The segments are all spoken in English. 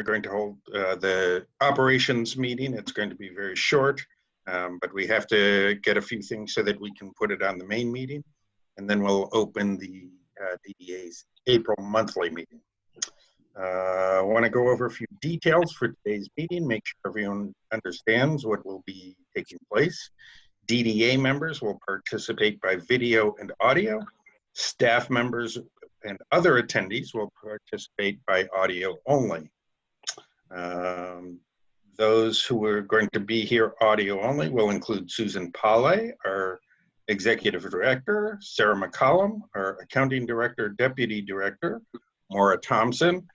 going to hold the operations meeting. It's going to be very short, but we have to get a few things so that we can put it on the main meeting, and then we'll open the DDA's April monthly meeting. I want to go over a few details for today's meeting, make sure everyone understands what will be taking place. DDA members will participate by video and audio. Staff members and other attendees will participate by audio only. Those who are going to be here audio only will include Susan Pale, our Executive Director, Sarah McCollum, our Accounting Director, Deputy Director, Maura Thompson,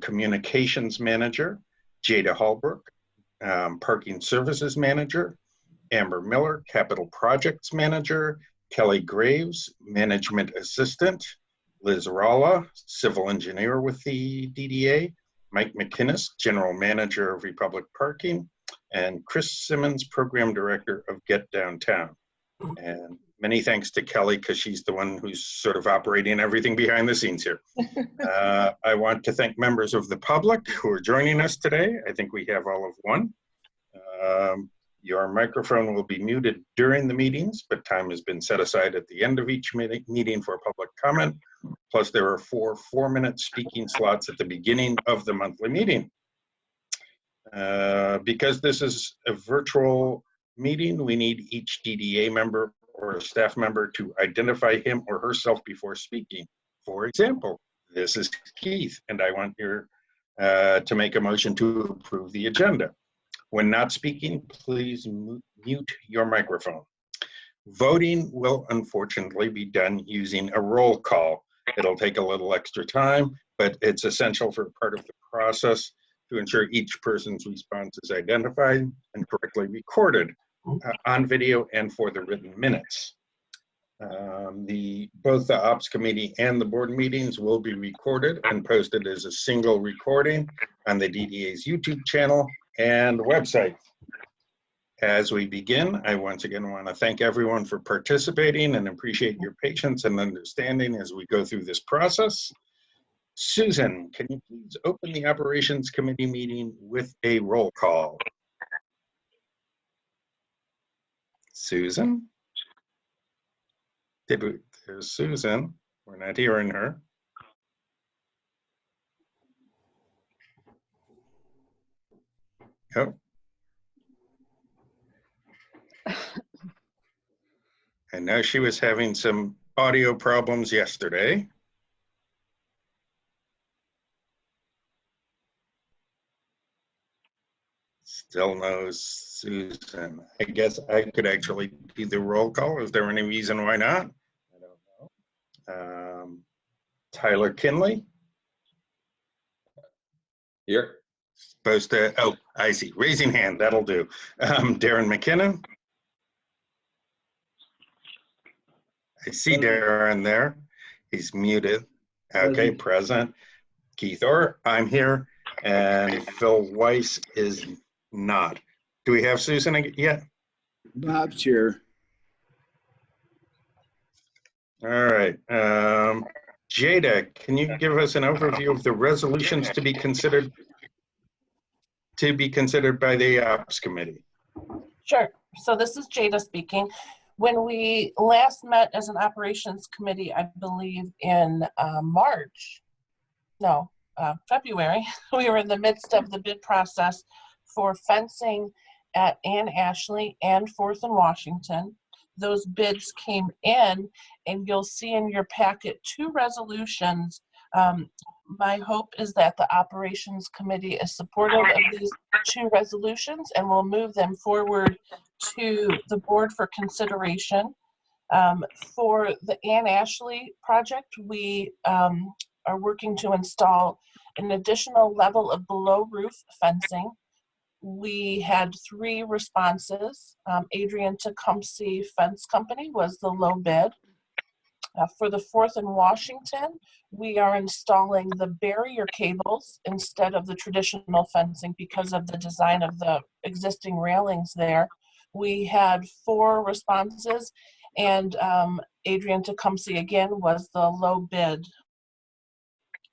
Communications Manager, Jada Hallbrook, Parking Services Manager, Amber Miller, Capital Projects Manager, Kelly Graves, Management Assistant, Liz Ralla, Civil Engineer with the DDA, Mike McInnes, General Manager of Republic Parking, and Chris Simmons, Program Director of Get Downtown. And many thanks to Kelly, because she's the one who's sort of operating everything behind the scenes here. I want to thank members of the public who are joining us today. I think we have all of one. Your microphone will be muted during the meetings, but time has been set aside at the end of each meeting for public comment. Plus, there are 4 4-minute speaking slots at the beginning of the monthly meeting. Because this is a virtual meeting, we need each DDA member or a staff member to identify him or herself before speaking. For example, this is Keith, and I want to make a motion to approve the agenda. When not speaking, please mute your microphone. Voting will unfortunately be done using a roll call. It'll take a little extra time, but it's essential for part of the process to ensure each person's response is identified and correctly recorded on video and for the written minutes. Both the Ops Committee and the board meetings will be recorded and posted as a single recording on the DDA's YouTube channel and website. As we begin, I once again want to thank everyone for participating and appreciate your patience and understanding as we go through this process. Susan, can you please open the Operations Committee meeting with a roll call? Susan? There's Susan. We're not hearing her. Oh. I know she was having some audio problems yesterday. Still no Susan. I guess I could actually do the roll call. Is there any reason why not? I don't know. Tyler Kinley? Here. Supposed to, oh, I see. Raising hand, that'll do. Darren McKinnon? I see Darren there. He's muted. Okay, present. Keith Orr, I'm here. And Phil Weiss is not. Do we have Susan yet? Bob's here. All right. Jada, can you give us an overview of the resolutions to be considered by the Ops Committee? Sure. So this is Jada speaking. When we last met as an Operations Committee, I believe in February, we were in the midst of the bid process for fencing at Ann Ashley and 4th and Washington. Those bids came in, and you'll see in your packet 2 resolutions. My hope is that the Operations Committee is supportive of these 2 resolutions and will move them forward to the board for consideration. For the Ann Ashley project, we are working to install an additional level of below roof fencing. We had 3 responses. Adrian Tecumseh Fence Company was the low bid. For the 4th and Washington, we are installing the barrier cables instead of the traditional fencing because of the design of the existing railings there. We had 4 responses, and Adrian Tecumseh again was the low bid.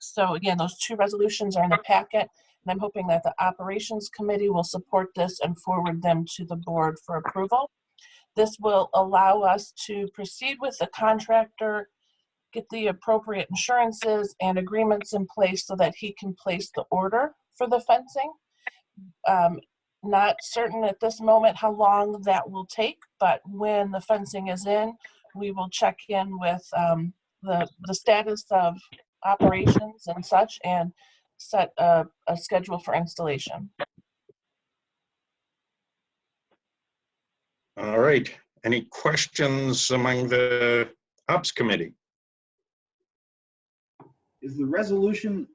So again, those two resolutions are in the packet, and I'm hoping that the Operations Committee will support this and forward them to the board for approval. This will allow us to proceed with the contractor, get the appropriate insurances and agreements in place so that he can place the order for the fencing. Not certain at this moment how long that will take, but when the fencing is in, we will check in with the status of operations and such and set a schedule for installation. All right. Any questions among the Ops Committee? Is the resolution,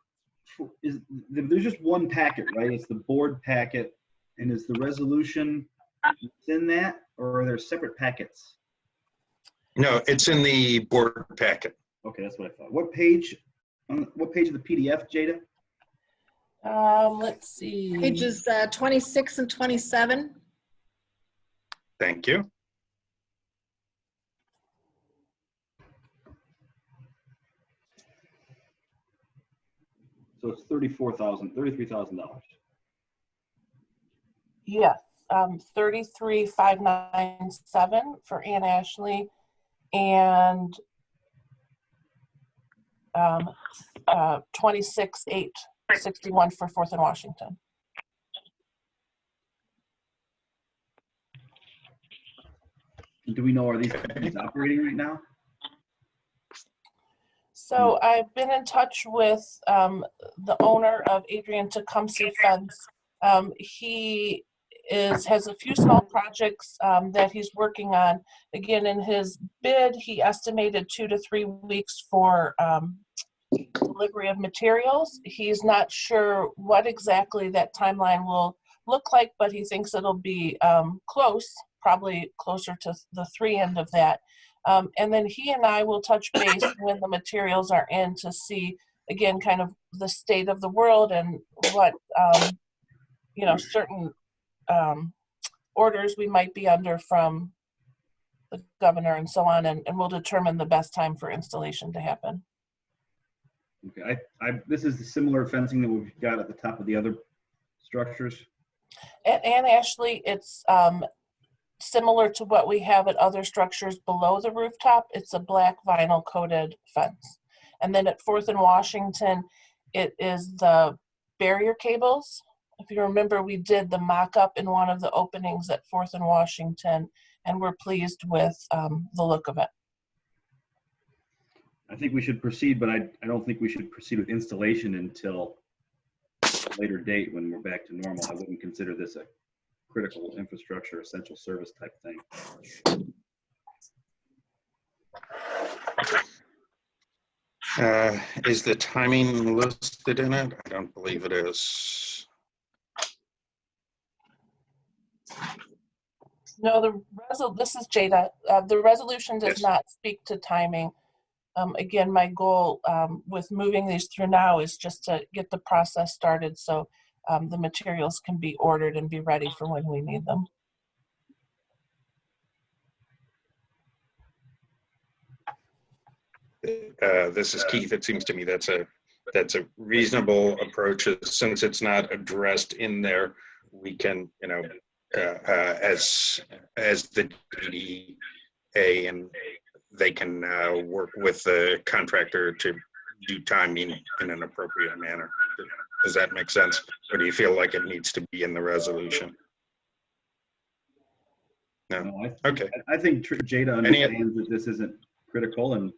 there's just one packet, right? It's the board packet. And is the resolution in that, or are there separate packets? No, it's in the board packet. Okay, that's what I thought. What page of the PDF, Jada? Let's see. Pages 26 and 27. Thank you. So it's $33,000. Yes, 33,597 for Ann Ashley and 26,861 for 4th and Washington. Do we know, are these companies operating right now? So I've been in touch with the owner of Adrian Tecumseh Fence. He has a few small projects that he's working on. Again, in his bid, he estimated 2 to 3 weeks for delivery of materials. He's not sure what exactly that timeline will look like, but he thinks it'll be close, probably closer to the 3 end of that. And then he and I will touch base when the materials are in to see, again, kind of the state of the world and what, certain orders we might be under from the governor and so on, and we'll determine the best time for installation to happen. Okay, this is the similar fencing that we've got at the top of the other structures. At Ann Ashley, it's similar to what we have at other structures below the rooftop. It's a black vinyl coated fence. And then at 4th and Washington, it is the barrier cables. If you remember, we did the mock-up in one of the openings at 4th and Washington, and we're pleased with the look of it. I think we should proceed, but I don't think we should proceed with installation until a later date when we're back to normal. I wouldn't consider this a critical infrastructure, essential service type thing. Is the timing listed in it? I don't believe it is. No, this is Jada. The resolution does not speak to timing. Again, my goal with moving these through now is just to get the process started so the materials can be ordered and be ready for when we need them. This is Keith. It seems to me that's a reasonable approach. Since it's not addressed in there, we can, as the DDA, and they can work with the contractor to do timing in an appropriate manner. Does that make sense? Or do you feel like it needs to be in the resolution? No. Okay. I think Jada understands that this isn't critical, and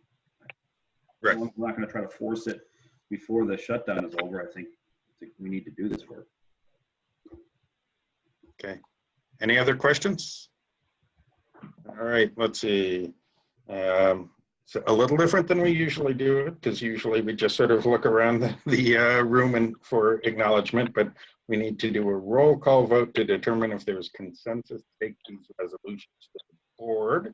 right. We're not going to try to force it before the shutdown is over. I think we need to do this work. Okay. Any other questions? All right. Let's see. So a little different than we usually do, because usually we just sort of look around the room and for acknowledgement, but we need to do a roll call vote to determine if there's consensus to take these resolutions to the board.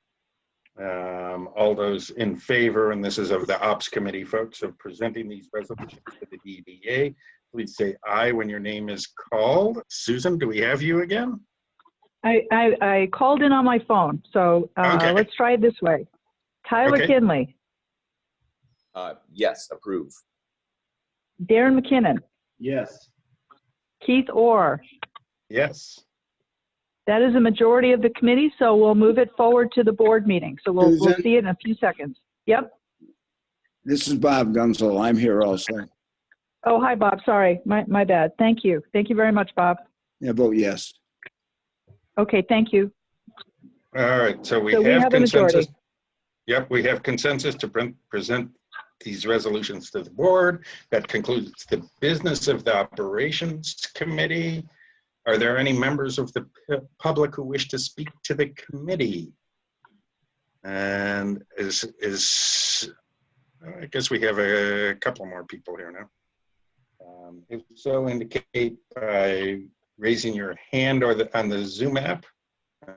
All those in favor, and this is of the Ops Committee folks, of presenting these resolutions to the DDA, please say aye when your name is called. Susan, do we have you again? I called in on my phone, so Okay. Let's try it this way. Tyler Okay. Kinley, Yes, approve. Darren McKinnon, Yes. Keith Orr. Yes. That is a majority of the committee, so we'll move it forward to the board meeting. So we'll Susan? see it in a few seconds. Yep. This is Bob Gunzel. I'm here also. Oh, hi, Bob. Sorry. My bad. Thank you. Thank you very much, Bob. I vote yes. Okay, thank you. All right, so we So we have have a majority. consensus. Yep, we have consensus to present these resolutions to the board. That concludes the business of the operations committee. Are there any members of the public who wish to speak to the committee? And I guess we have a couple more people here now. If so, indicate by raising your hand or on the Zoom app.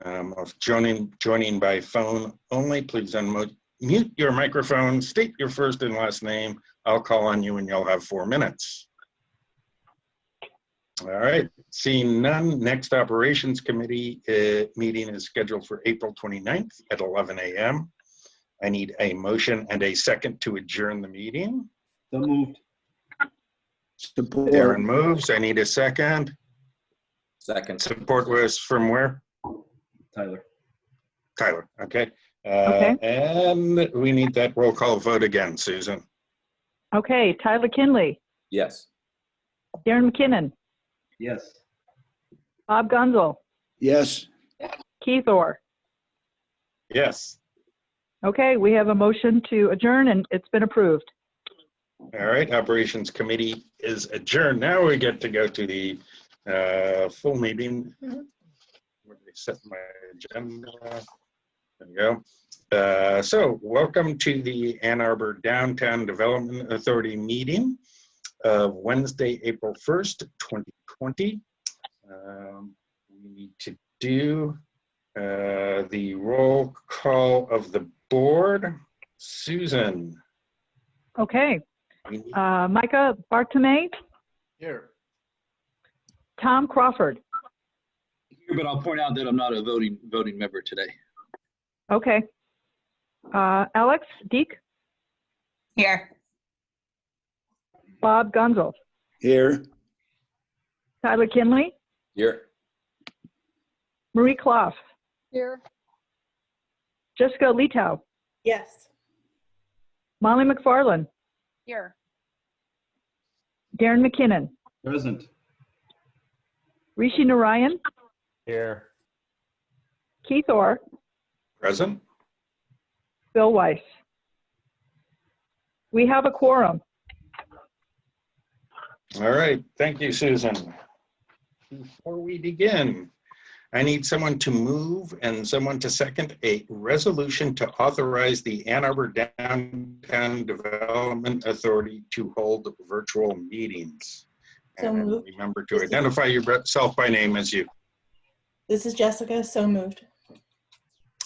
If joining by phone only, please unmute your microphone, state your first and last name. I'll call on you and you'll have 4 minutes. All right, seeing none, next operations committee meeting is scheduled for April 29th at 11 a.m. I need a motion and a second to adjourn the meeting. So moved. Support. Darren moves, I need a second. Second. Support was from where? Tyler. Tyler, okay. Okay. And we need that roll call vote again, Susan. Okay, Tyler Kinley, Yes. Darren McKinnon, Yes. Bob Gunzel, Yes. Keith Orr. Yes. Okay, we have a motion to adjourn and it's been approved. All right, operations committee is adjourned. Now we get to go to the full meeting. Where they set my agenda. There we go. So welcome to the Ann Arbor Downtown Development Authority meeting of Wednesday, April 1st, 2020. We need to do the roll call of the board. Susan. Okay, Micah Bartome, Here. Tom Crawford. But I'll point out that I'm not a voting member today. Okay. Alex Deek, Here. Bob Gunzel, Here. Tyler Kinley, Here. Marie Clough, Here. Jessica Letow, Yes. Molly McFarland, Here. Darren McKinnon, Present. Rishi Narayan, Here. Keith Orr, Present. Bill Weiss. We have a quorum. All right, thank you, Susan. Before we begin, I need someone to move and someone to second a resolution to authorize the Ann Arbor Downtown Development Authority to hold virtual meetings. So And moved. remember to identify yourself by name as you. This is Jessica, so moved.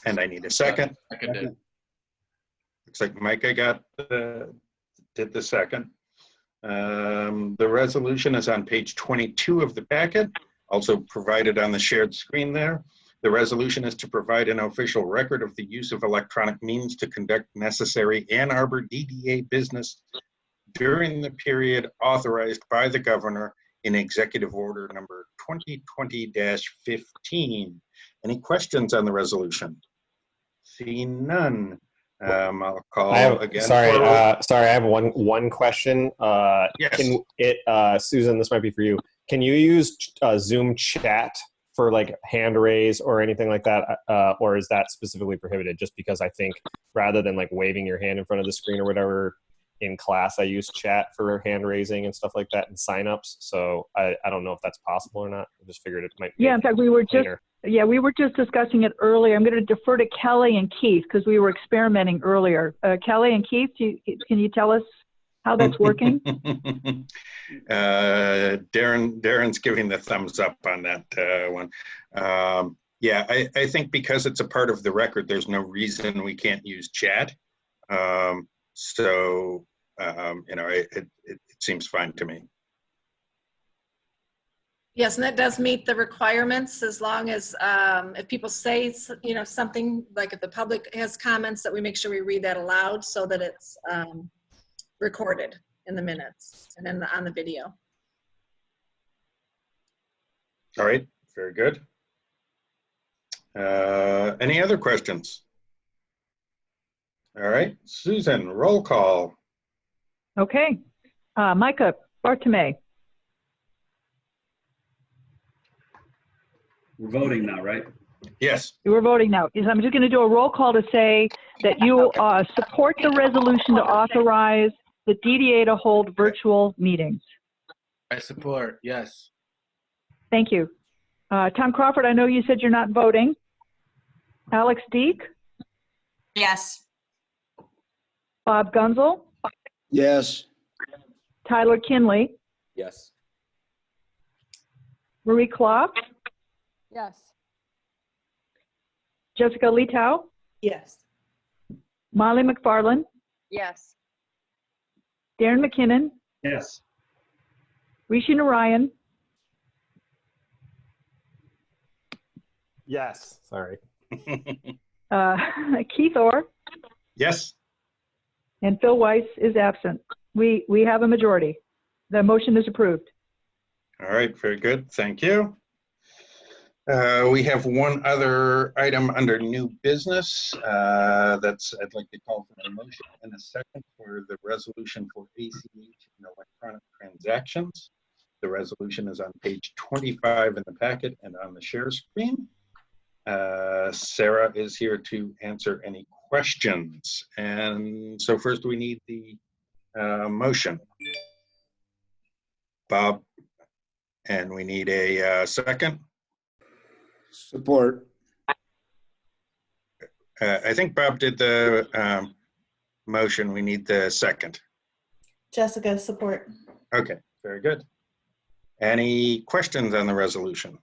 And I need a second. Seconded. Looks like Micah did the second. The resolution is on page 22 of the packet, also provided on the shared screen there. The resolution is to provide an official record of the use of electronic means to conduct necessary Ann Arbor DDA business during the period authorized by the governor in Executive Order number 2020-15. Any questions on the resolution? Seeing none, I'll call again. Sorry, I have one question. Yes. Can it, Susan, this might be for you. Can you use Zoom chat for like hand raise or anything like that? Or is that specifically prohibited? Just because I think rather than like waving your hand in front of the screen or whatever, in class I use chat for hand raising and stuff like that and signups. So I don't know if that's possible or not. I just figured it might be. Yeah, in fact, we were just discussing it earlier. I'm going to defer to Kelly and Keith because we were experimenting earlier. Kelly and Keith, can you tell us how that's working? Darren's giving the thumbs up on that one. Yeah, I think because it's a part of the record, there's no reason we can't use chat. It seems fine to me. Yes, and that does meet the requirements as long as if people say, something like if the public has comments that we make sure we read that aloud so that it's recorded. in the minutes and on the video. All right, very good. Any other questions? All right, Susan, roll call. Okay. Micah Bartome. We're voting now, right? Yes. We're voting now. I'm just going to do a roll call to say that you support the resolution to authorize the DDA to hold virtual meetings. I support, yes. Thank you. Tom Crawford, I know you said you're not voting. Alex Deek, Yes. Bob Gunzel, Yes. Tyler Kinley, Yes. Marie Klopp, Yes. Jessica Letow, Yes. Molly McFarland, Yes. Darren McKinnon, Yes. Rishi Narayan, Yes. Sorry. Keith Orr, Yes. and Phil Weiss is absent. We have a majority. The motion is approved. All right, very good. Thank you. We have one other item under new business. I'd like to call for a motion and a second for the resolution for ACH and electronic transactions. The resolution is on page 25 in the packet and on the share screen. Sarah is here to answer any questions. And so first we need the motion. Bob, and we need a second. Support. I think Bob did the motion. We need the second. Jessica, support. Okay, very good. Any questions on the resolution?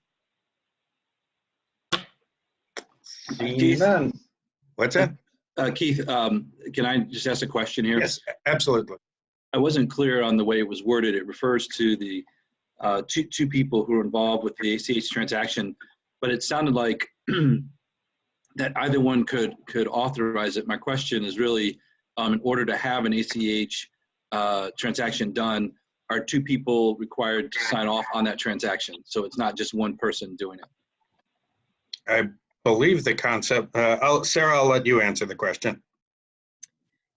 Seeing Keith? none. What's that? Keith, can I just ask a question here? Yes, absolutely. I wasn't clear on the way it was worded. It refers to the two people who are involved with the ACH transaction, but it sounded like that either one could authorize it. My question is really, in order to have an ACH transaction done, are two people required to sign off on that transaction? So it's not just one person doing it. I believe the concept, Sarah, I'll let you answer the question.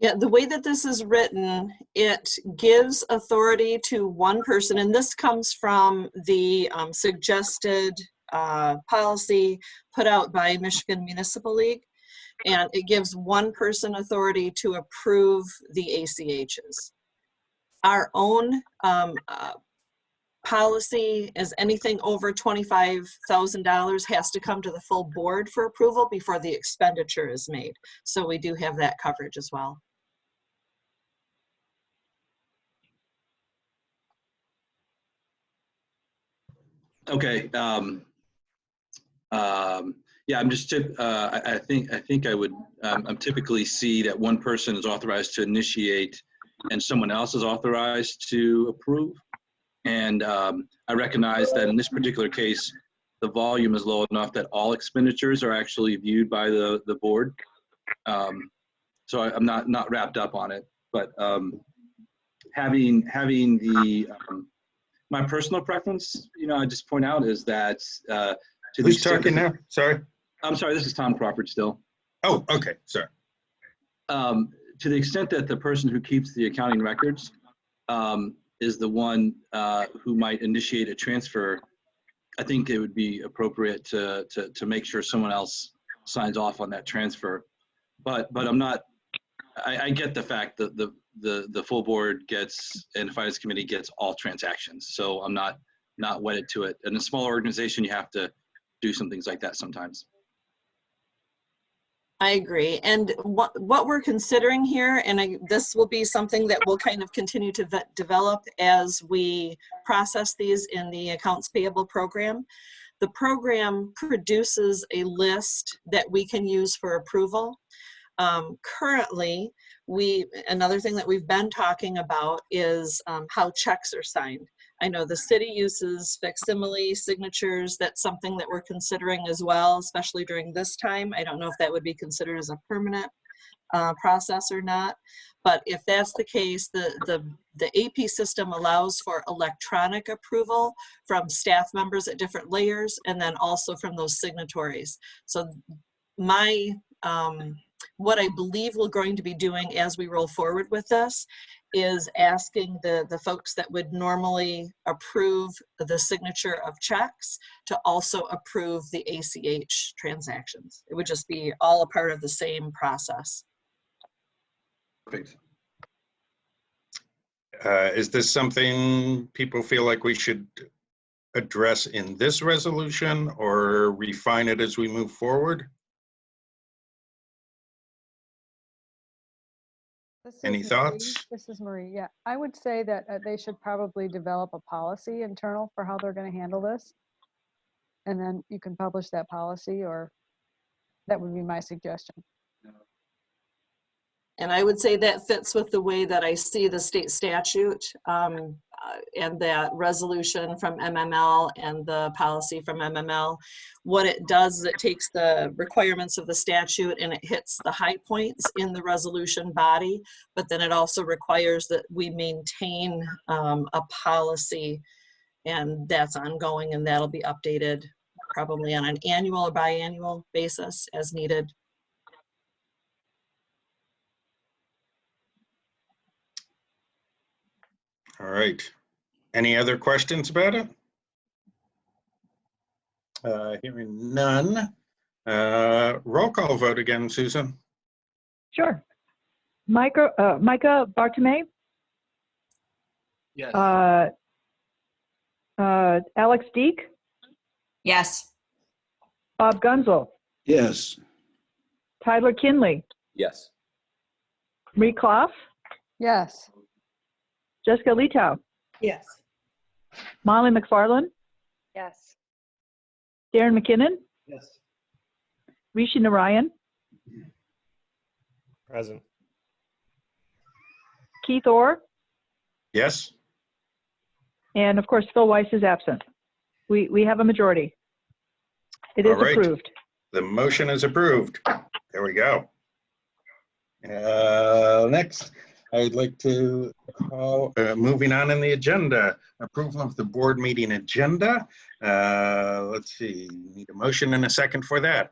Yeah, the way that this is written, it gives authority to one person, and this comes from the suggested policy put out by Michigan Municipal League, and it gives one person authority to approve the ACHs. Our own policy is anything over $25,000 has to come to the full board for approval before the expenditure is made. So we do have that coverage as well. Okay. Yeah, I'm just I think I would typically see that one person is authorized to initiate and someone else is authorized to approve. And I recognize that in this particular case, the volume is low enough that all expenditures are actually viewed by the board. So I'm not wrapped up on it, but having the my personal preference, I just point out is that Who's talking now? Sorry. I'm sorry, this is Tom Crawford still. Oh, okay, sorry. To the extent that the person who keeps the accounting records is the one who might initiate a transfer, I think it would be appropriate to make sure someone else signs off on that transfer. But I'm not. I get the fact that the full board gets and the finance committee gets all transactions. So I'm not wedded to it. In a small organization, you have to do some things like that sometimes. I agree. And what we're considering here, and this will be something that we'll kind of continue to develop as we process these in the accounts payable program. The program produces a list that we can use for approval. Currently, another thing that we've been talking about is how checks are signed. I know the city uses facsimile signatures. That's something that we're considering as well, especially during this time. I don't know if that would be considered as a permanent process or not. But if that's the case, the AP system allows for electronic approval from staff members at different layers, and then also from those signatories. So my, what I believe we're going to be doing as we roll forward with this is asking the folks that would normally approve the signature of checks to also approve the ACH transactions. It would just be all a part of the same process. Perfect. Is this something people feel like we should address in this resolution or refine it as we move forward? Any thoughts? This is Marie. Yeah, I would say that they should probably develop a policy internal for how they're going to handle this. And then you can publish that policy, or that would be my suggestion. And I would say that fits with the way that I see the state statute and that resolution from MML and the policy from MML. What it does is it takes the requirements of the statute and it hits the high points in the resolution body, but then it also requires that we maintain a policy, and that's ongoing, and that'll be updated probably on an annual or biannual basis as needed. All right. Any other questions about it? Hearing none. Roll call vote again, Susan. Sure. Micah Bartome, Yes. Alex Deek, Yes. Bob Gunzel, Yes. Tyler Kinley, Yes. Marie Kloff, Yes. Jessica Letow, Yes. Molly McFarland, Yes. Darren McKinnon, Yes. Rishi Narayan, Present. Keith Orr, Yes. and of course Phil Weiss is absent. We have a majority. It is All right. approved. The motion is approved. There we go. Next, I'd like to call, moving on in the agenda, approval of the board meeting agenda. Let's see, need a motion and a second for that.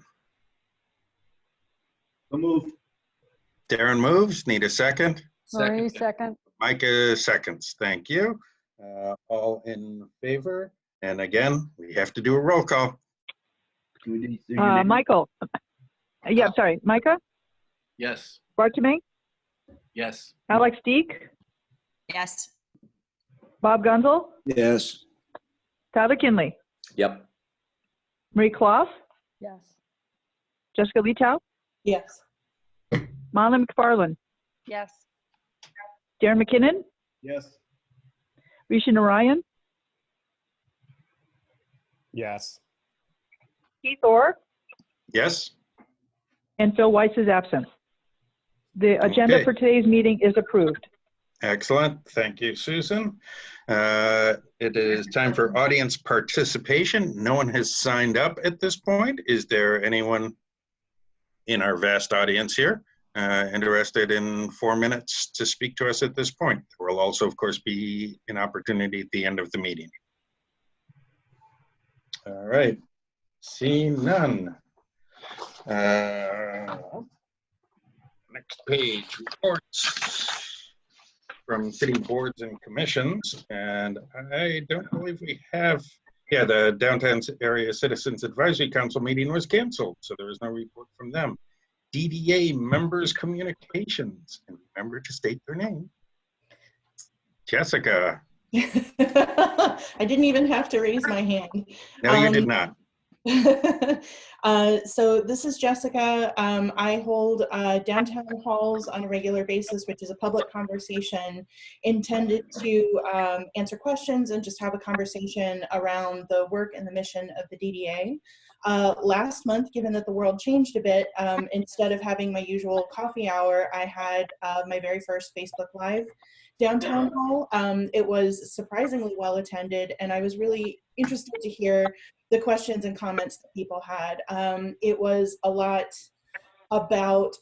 So move. Darren moves, need a second. Marie, second. Micah seconds, thank you. All in favor? And again, we have to do a roll call. Can we do your name? Michael, yeah, sorry, Micah Yes. Bartome, Yes. Alex Deek, Yes. Bob Gunzel, Yes. Tyler Kinley, Yep. Marie Kloff, Yes. Jessica Letow, Yes. Molly McFarland, Yes. Darren McKinnon, Yes. Rishi Narayan, Yes. Keith Orr, Yes? and Phil Weiss is absent. The agenda Okay. for today's meeting is approved. Excellent. Thank you, Susan. It is time for audience participation. No one has signed up at this point. Is there anyone in our vast audience here interested in 4 minutes to speak to us at this point? There will also, of course, be an opportunity at the end of the meeting. All right. Seeing none. Next page, reports from city boards and commissions. And I don't believe we have, yeah, the Downtown Area Citizens Advisory Council meeting was canceled, so there is no report from them. DDA members communications, and remember to state their name. Jessica. I didn't even have to raise my hand. No, you did not. So this is Jessica. I hold downtown halls on a regular basis, which is a public conversation intended to answer questions and just have a conversation around the work and the mission of the DDA. Last month, given that the world changed a bit, instead of having my usual coffee hour, I had my very first Facebook Live downtown hall. It was surprisingly well attended, and I was really interested to hear the questions and comments that people had. It was a lot about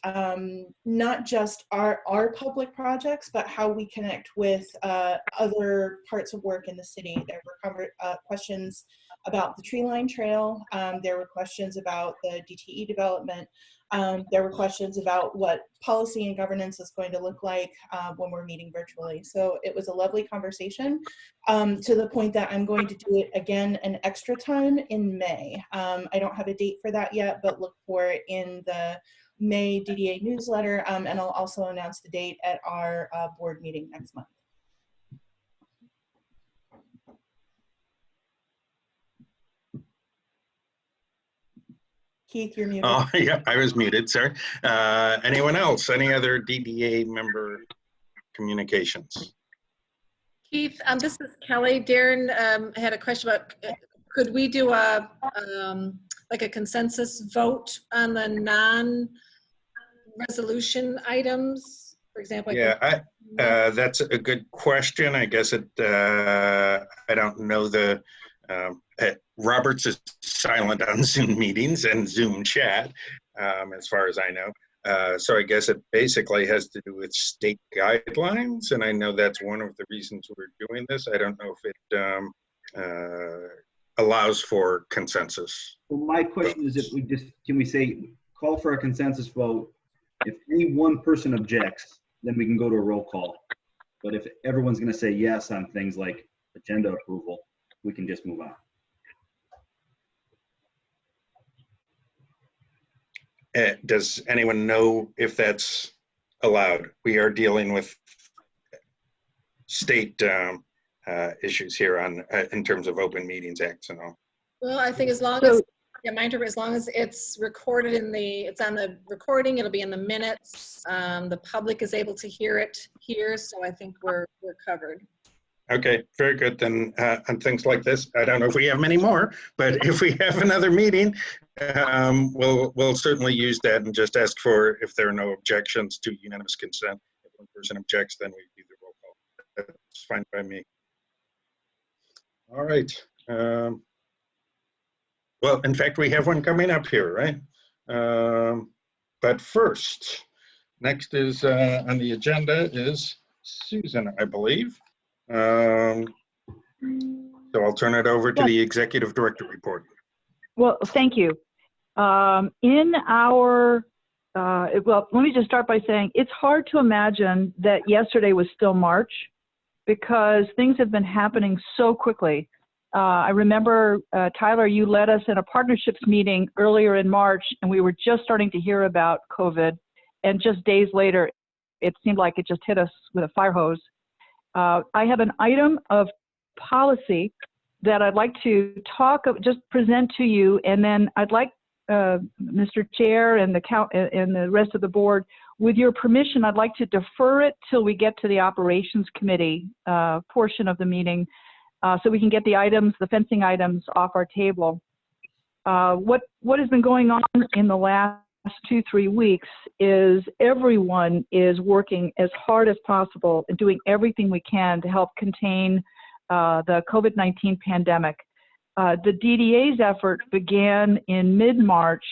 not just our public projects, but how we connect with other parts of work in the city. There were questions about the tree line trail. There were questions about the DTE development. There were questions about what policy and governance is going to look like when we're meeting virtually. So it was a lovely conversation to the point that I'm going to do it again an extra time in May. I don't have a date for that yet, but look for it in the May DDA newsletter, and I'll also announce the date at our board meeting next month. Keith, you're muted. Oh, yeah, I was muted, sorry. Anyone else? Any other DDA member communications? Keith, this is Kelly. Darren had a question about, could we do a, like a consensus vote on the non-resolution items? For example, Yeah, that's a good question. I guess I don't know the, Roberts is silent on Zoom meetings and Zoom chat, as far as I know. So I guess it basically has to do with state guidelines, and I know that's one of the reasons we're doing this. I don't know if it allows for consensus. Well, my question is, if we just, can we say, call for a consensus vote? If any one person objects, then we can go to a roll call. But if everyone's going to say yes on things like agenda approval, we can just move on. Does anyone know if that's allowed? We are dealing with state issues here on in terms of Open Meetings Acts and all. Well, I think as long as, yeah, my interpret, as long as it's recorded in the, it's on the recording, it'll be in the minutes. The public is able to hear it here, so I think we're covered. Okay, very good. Then on things like this, I don't know if we have many more, but if we have another meeting, we'll certainly use that and just ask for, if there are no objections, to unanimous consent. If one person objects, then we do the roll call. That's fine by me. All right. Well, in fact, we have one coming up here, right? But first, next is on the agenda is Susan, I believe. So I'll turn it over to the Executive Director report. Well, thank you. In our, well, let me just start by saying it's hard to imagine that yesterday was still March, because things have been happening so quickly. I remember, Tyler, you led us in a partnerships meeting earlier in March, and we were just starting to hear about COVID. And just days later, it seemed like it just hit us with a fire hose. I have an item of policy that I'd like to just present to you, and then I'd like Mr. Chair and the rest of the board, with your permission, I'd like to defer it till we get to the Operations Committee portion of the meeting, so we can get the items, the fencing items, off our table. What has been going on in the last 2-3 weeks is everyone is working as hard as possible and doing everything we can to help contain the COVID-19 pandemic. The DDA's effort began in mid-March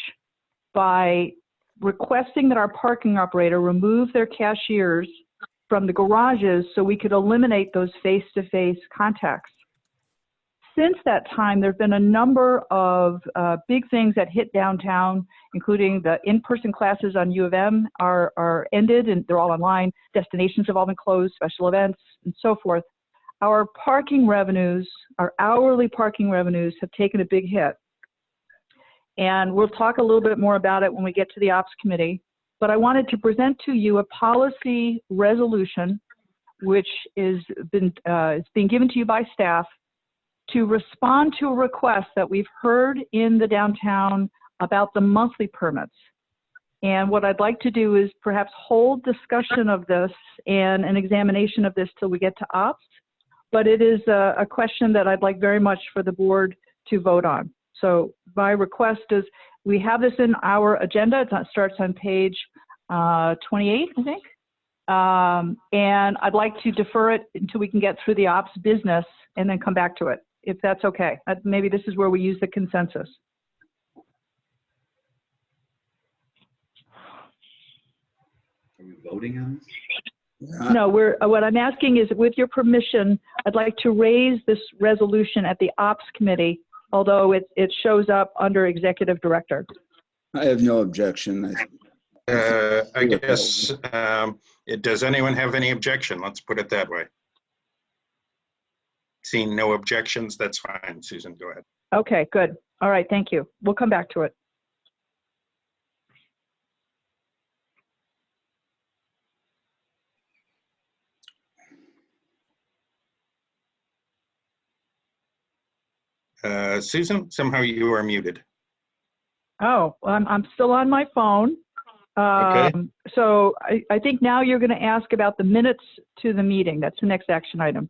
by requesting that our parking operator remove their cashiers from the garages so we could eliminate those face-to-face contacts. Since that time, there have been a number of big things that hit downtown, including the in-person classes on U of M are ended and they're all online. Destinations have all been closed, special events, and so forth. Our parking revenues, our hourly parking revenues, have taken a big hit. And we'll talk a little bit more about it when we get to the Ops Committee. But I wanted to present to you a policy resolution, which is being given to you by staff, to respond to a request that we've heard in the downtown about the monthly permits. And what I'd like to do is perhaps hold discussion of this and an examination of this till we get to Ops. But it is a question that I'd like very much for the board to vote on. So my request is, we have this in our agenda. It starts on page 28, I think. And I'd like to defer it until we can get through the Ops business and then come back to it, if that's okay. Maybe this is where we use the consensus. voting on this? No, what I'm asking is, with your permission, I'd like to raise this resolution at the Ops Committee, although it shows up under Executive Director. I have no objection. I guess, does anyone have any objection? Let's put it that way. Seeing no objections, that's fine. Susan, go ahead. Okay, good. All right, thank you. We'll come back to it. Susan, somehow you are muted. Oh, I'm still on my phone. Okay. So I think now you're going to ask about the minutes to the meeting. That's the next action item.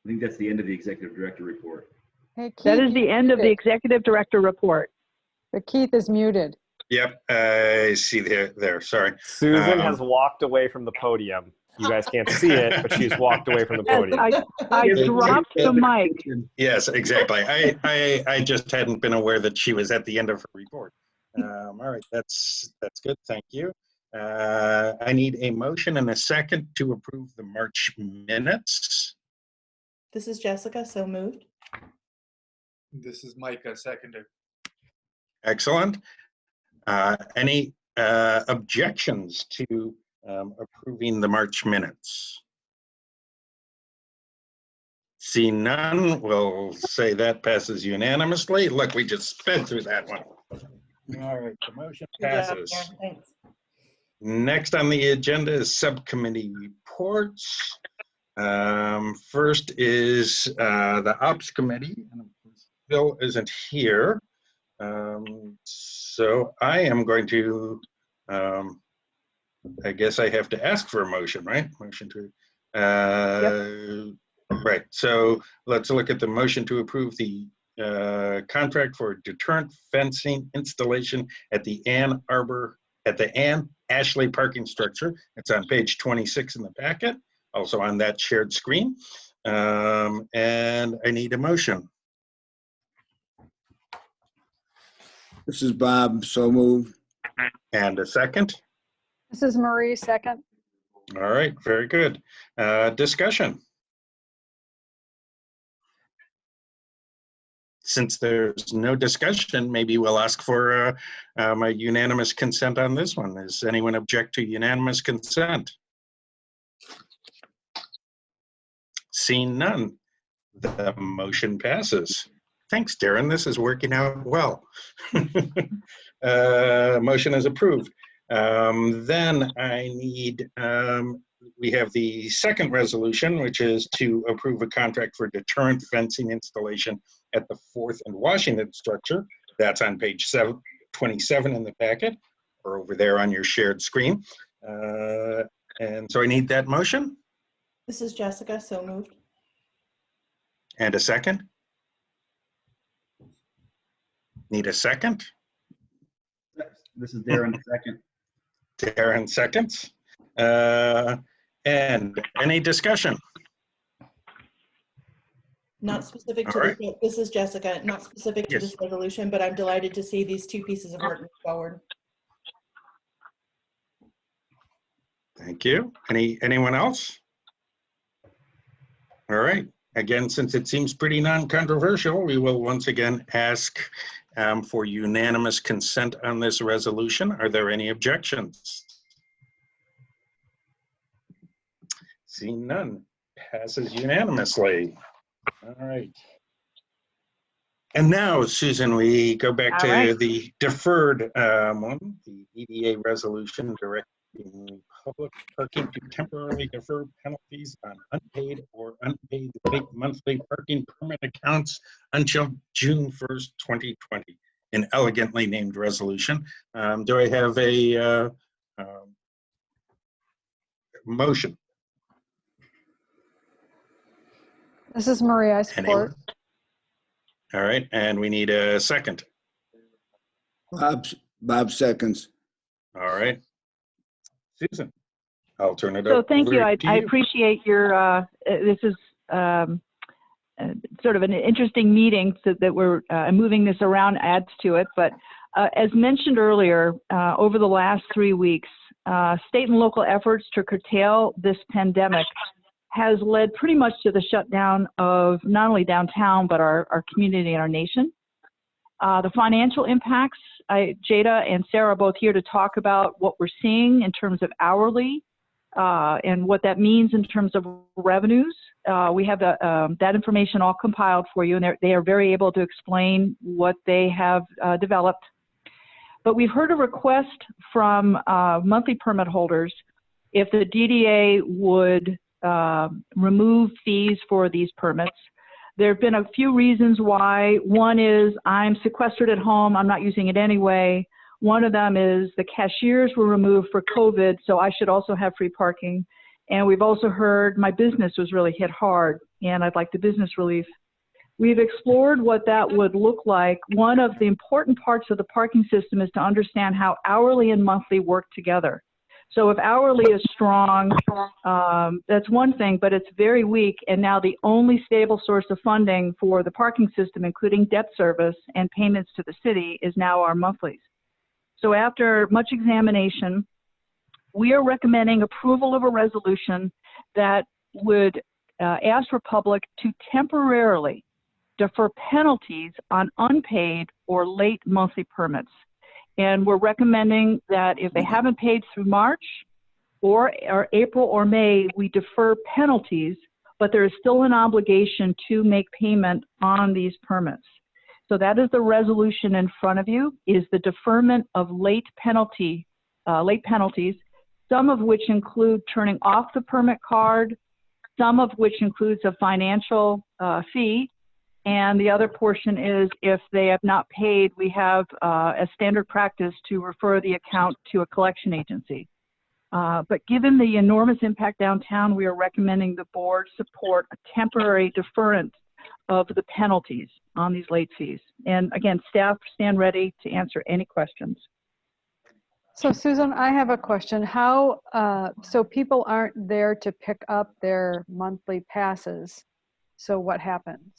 I think that's the end of the executive director report. Hey, Keith, That is the end of the Executive Director report. But Keith is muted. Yep, I see there, sorry. Susan has walked away from the podium. You guys can't see it, but she's walked away from the podium. I dropped the mic. Yes, exactly. I just hadn't been aware that she was at the end of her report. All right, that's good, thank you. I need a motion and a second to approve the March minutes. This is Jessica, so moved. This is Micah, seconded. Excellent. Any objections to approving the March minutes? Seeing none, we'll say that passes unanimously. Look, we just sped through that one. All right, the motion passes. Thanks. Next on the agenda is subcommittee reports. First is the Ops Committee. Bill isn't here. So I am going to, I guess I have to ask for a motion, right? Motion to, Yep. Right, so let's look at the motion to approve the contract for deterrent fencing installation at the Ann Ashley parking structure. It's on page 26 in the packet, also on that shared screen. And I need a motion. This is Bob, so moved. And a second. This is Marie, second. All right, very good. Discussion. Since there's no discussion, maybe we'll ask for a unanimous consent on this one. Does anyone object to unanimous consent? Seeing none, the motion passes. Thanks, Darren. This is working out well. Motion is approved. Then I need, we have the second resolution, which is to approve a contract for deterrent fencing installation at the 4th and Washington structure. That's on page 27 in the packet, or over there on your shared screen. And so I need that motion. This is Jessica, so moved. And a second. Need a second. This is Darren, second. Darren seconds. And any discussion? Not specific to All right. this is Jessica, not specific to Yes. this resolution, but I'm delighted to see these two pieces of work move forward. Thank you. Anyone else? All right. Again, since it seems pretty non-controversial, we will once again ask for unanimous consent on this resolution. Are there any objections? Seeing none, passes unanimously. All right. And now, Susan, we go back to right. the deferred one, the EDA resolution directing public parking to temporarily defer penalties on unpaid or unpaid late monthly parking permit accounts until June 1st, 2020. An elegantly named resolution. Do I have a motion? This is Marie, I support. Anyone? All right, and we need a second. Bob seconds. All right. Susan, I'll turn it over. So thank you. I to you. appreciate your, this is sort of an interesting meeting, so that we're moving this around adds to it. But as mentioned earlier, over the last 3 weeks, state and local efforts to curtail this pandemic has led pretty much to the shutdown of not only downtown, but our community and our nation. The financial impacts, Jada and Sarah are both here to talk about what we're seeing in terms of hourly and what that means in terms of revenues. We have that information all compiled for you, and they are very able to explain what they have developed. But we've heard a request from monthly permit holders if the DDA would remove fees for these permits. There have been a few reasons why. One is I'm sequestered at home, I'm not using it anyway. One of them is the cashiers were removed for COVID, so I should also have free parking. And we've also heard my business was really hit hard and I'd like the business relief. We've explored what that would look like. One of the important parts of the parking system is to understand how hourly and monthly work together. So if hourly is strong, that's one thing, but it's very weak. And now the only stable source of funding for the parking system, including debt service and payments to the city, is now our monthlies. So after much examination, we are recommending approval of a resolution that would ask Republic to temporarily defer penalties on unpaid or late monthly permits. And we're recommending that if they haven't paid through March or April or May, we defer penalties, but there is still an obligation to make payment on these permits. So that is the resolution in front of you, is the deferment of late penalties, some of which include turning off the permit card, some of which includes a financial fee, and the other portion is if they have not paid, we have a standard practice to refer the account to a collection agency. But given the enormous impact downtown, we are recommending the board support a temporary deferment of the penalties on these late fees. And again, staff stand ready to answer any questions. So Susan, I have a question. How, so people aren't there to pick up their monthly passes. So what happens?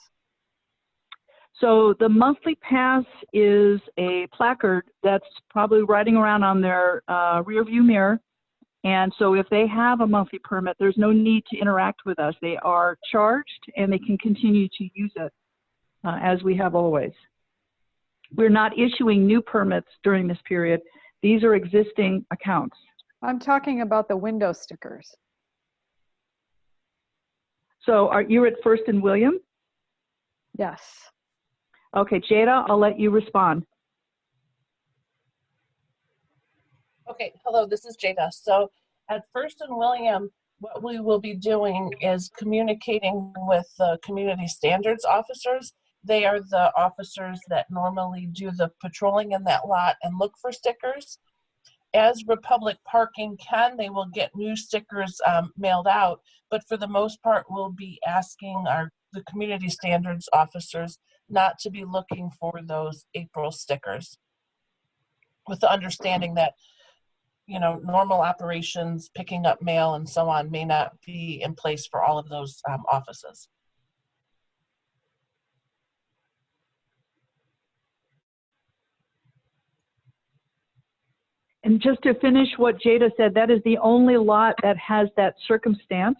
So the monthly pass is a placard that's probably riding around on their rear view mirror. And so if they have a monthly permit, there's no need to interact with us. They are charged and they can continue to use it as we have always. We're not issuing new permits during this period. These are existing accounts. I'm talking about the window stickers. So are you at First and William? Yes. Okay, Jada, I'll let you respond. Okay, hello, this is Jada. So at First and William, what we will be doing is communicating with the community standards officers. They are the officers that normally do the patrolling in that lot and look for stickers. As Republic Parking can, they will get new stickers mailed out, but for the most part, we'll be asking the community standards officers not to be looking for those April stickers, with the understanding that, you know, normal operations, picking up mail and so on may not be in place for all of those offices. And just to finish what Jada said, that is the only lot that has that circumstance.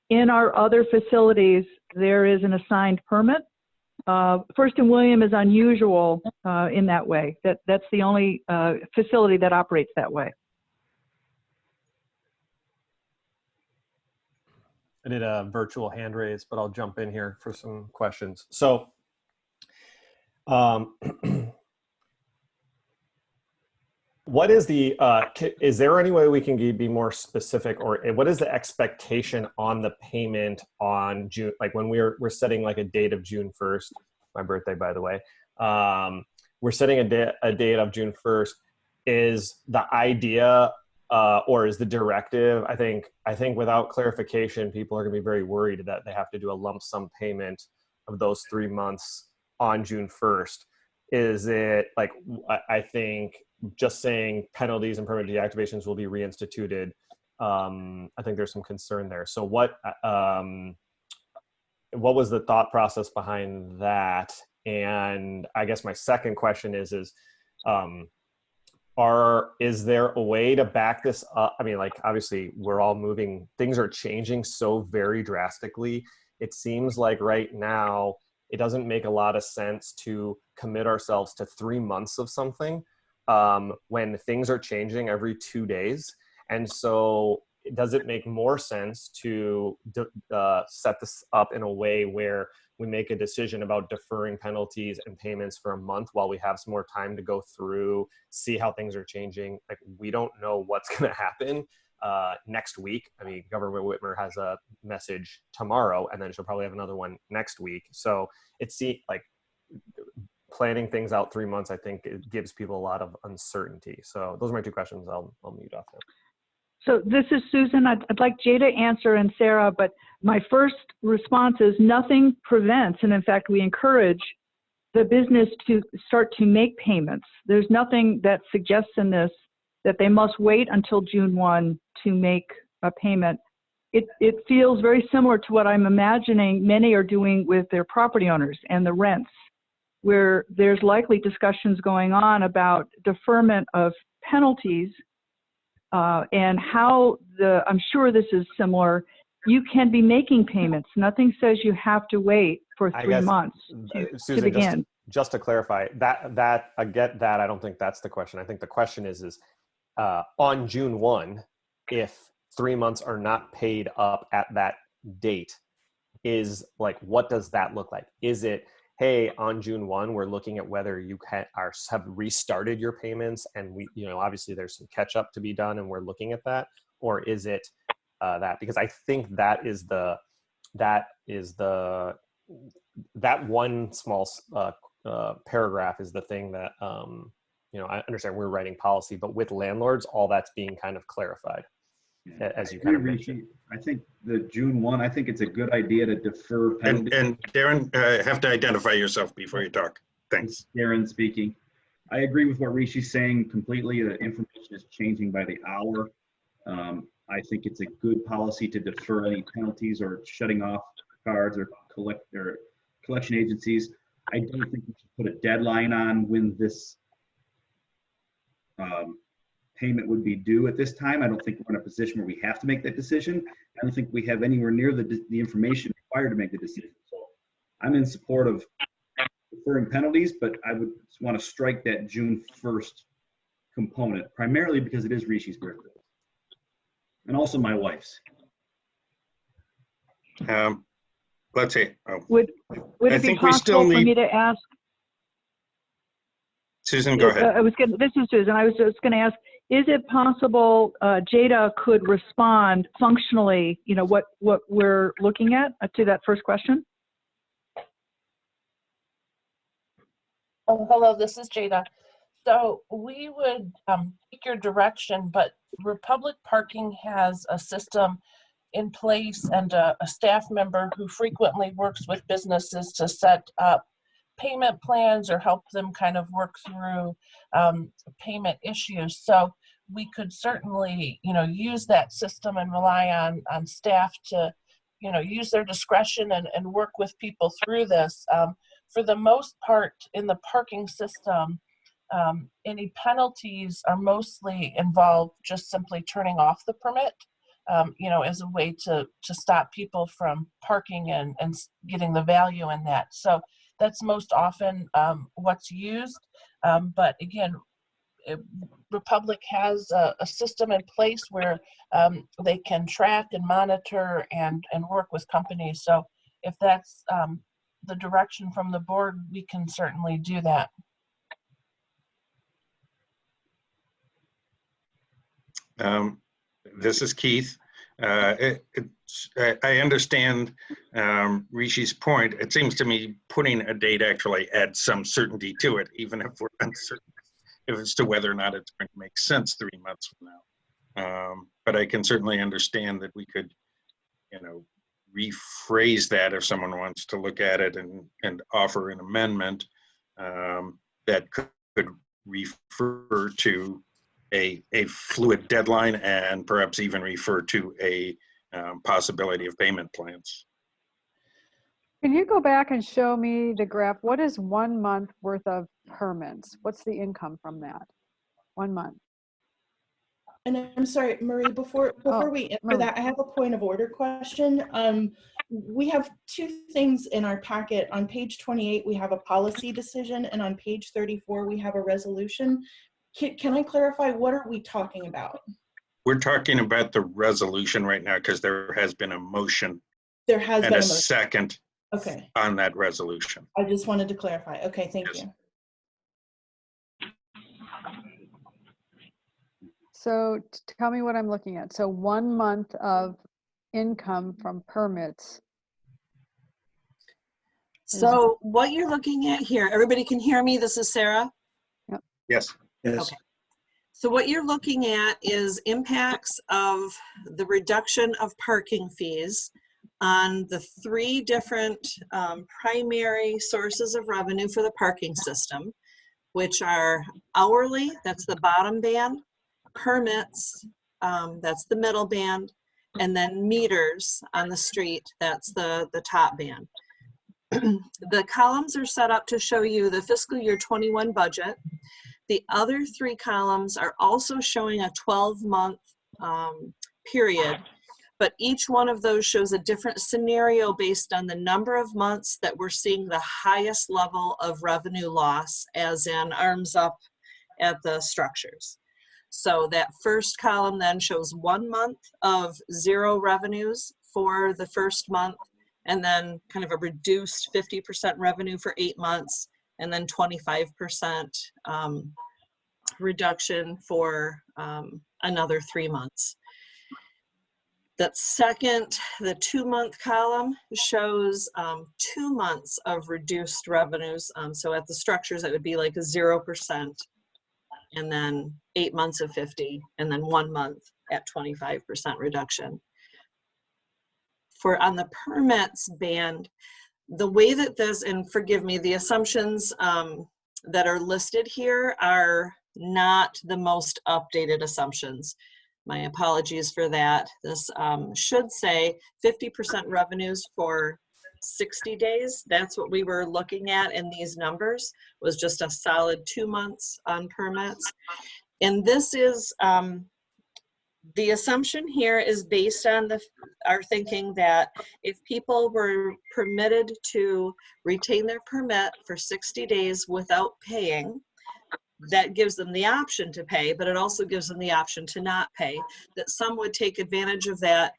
In our other facilities, there is an assigned permit. First and William is unusual in that way. That's the only facility that operates that way. I did a virtual hand raise, but I'll jump in here for some questions. So, what is the, is there any way we can be more specific, or what is the expectation on the payment on June, like when we're setting like a date of June 1st, my birthday, by the way, we're setting a date of June 1st. Is the idea, or is the directive, I think without clarification, people are gonna be very worried that they have to do a lump sum payment of those 3 months on June 1st. Is it like, I think just saying penalties and permit deactivations will be reinstituted, I think there's some concern there. So what, what was the thought process behind that? And I guess my second question is there a way to back this up? I mean, like, obviously we're all moving, things are changing so very drastically. It seems like right now it doesn't make a lot of sense to commit ourselves to 3 months of something when things are changing every 2 days. And so does it make more sense to set this up in a way where we make a decision about deferring penalties and payments for a month while we have some more time to go through, see how things are changing? Like, we don't know what's going to happen next week. I mean, Governor Whitmer has a message tomorrow, and then she'll probably have another one next week. So it's like planning things out 3 months, I think it gives people a lot of uncertainty. So those are my two questions. I'll mute off now. So this is Susan. I'd like Jay to answer and Sarah, but my first response is nothing prevents, and in fact, we encourage the business to start to make payments. There's nothing that suggests in this that they must wait until June 1 to make a payment. It feels very similar to what I'm imagining many are doing with their property owners and the rents, where there's likely discussions going on about deferment of penalties. And how I'm sure this is similar, you can be making payments. Nothing says you have to wait for 3 months Susan, to begin. Just to clarify, that I get that. I don't think that's the question. I think the question is on June 1, if 3 months are not paid up at that date, is like, what does that look like? Is it, hey, on June 1, we're looking at whether you have restarted your payments, and we, obviously there's some catch up to be done, and we're looking at that? Or is it that? Because I think that one small paragraph is the thing that, I understand we're writing policy, but with landlords, all that's being kind of clarified. As you kind of mentioned. I think the June 1, I think it's a good idea to defer penalties. And Darren, have to identify yourself before you talk. Thanks. Darren speaking. I agree with what Rishi's saying completely. The information is changing by the hour. I think it's a good policy to defer any penalties or shutting off cards or collection agencies. I don't think we should put a deadline on when this payment would be due at this time. I don't think we're in a position where we have to make that decision. I don't think we have anywhere near the information required to make the decision. So I'm in support of deferring penalties, but I would want to strike that June 1st component, primarily because it is Rishi's birthday. And also my wife's. Let's see. Would it be possible for me to ask? Susan, go ahead. This is Susan. I was just going to ask, is it possible Jada could respond functionally, what we're looking at to that first question? Oh, hello, this is Jada. So we would take your direction, but Republic Parking has a system in place and a staff member who frequently works with businesses to set up payment plans or help them kind of work through payment issues. So we could certainly, use that system and rely on staff to, use their discretion and work with people through this. For the most part in the parking system, any penalties are mostly involved just simply turning off the permit, as a way to stop people from parking and getting the value in that. So that's most often what's used. But again, Republic has a system in place where they can track and monitor and work with companies. So if that's the direction from the board, we can certainly do that. This is Keith. I understand Rishi's point. It seems to me putting a date actually adds some certainty to it, even if we're uncertain as to whether or not it's going to make sense 3 months from now. But I can certainly understand that we could, rephrase that if someone wants to look at it and offer an amendment that could refer to a fluid deadline and perhaps even refer to a possibility of payment plans. Can you go back and show me the graph? What is 1 month worth of permits? What's the income from that? 1 month. And I'm sorry, Marie, before we answer Marie. that, I have a point of order question. We have two things in our packet. On page 28, we have a policy decision, and on page 34, we have a resolution. Can I clarify, what are we talking about? We're talking about the resolution right now because there has been a motion There has and been a a motion. second Okay, on that resolution. I just wanted to clarify. Okay, thank Yes. you. So tell me what I'm looking at. So 1 month of income from permits. So what you're looking at here, everybody can hear me? This is Sarah. Yes. Yes. Okay. So what you're looking at is impacts of the reduction of parking fees on the 3 different primary sources of revenue for the parking system, which are hourly, that's the bottom band, permits, that's the middle band, and then meters on the street, that's the top band. The columns are set up to show you the fiscal year 21 budget. The other 3 columns are also showing a 12-month period, but each one of those shows a different scenario based on the number of months that we're seeing the highest level of revenue loss, as in arms up at the structures. So that first column then shows 1 month of 0 revenues for the first month, and then kind of a reduced 50% revenue for 8 months, and then 25% reduction for another 3 months. That second, the 2-month column shows 2 months of reduced revenues. So at the structures, it would be like a 0%, and then 8 months of 50, and then 1 month at 25% reduction. For on the permits band, the way that this, and forgive me, the assumptions that are listed here are not the most updated assumptions. My apologies for that. This should say 50% revenues for 60 days. That's what we were looking at in these numbers, was just a solid 2 months on permits. And this is, the assumption here is based on our thinking that if people were permitted to retain their permit for 60 days without paying, that gives them the option to pay, but it also gives them the option to not pay, that some would take advantage of that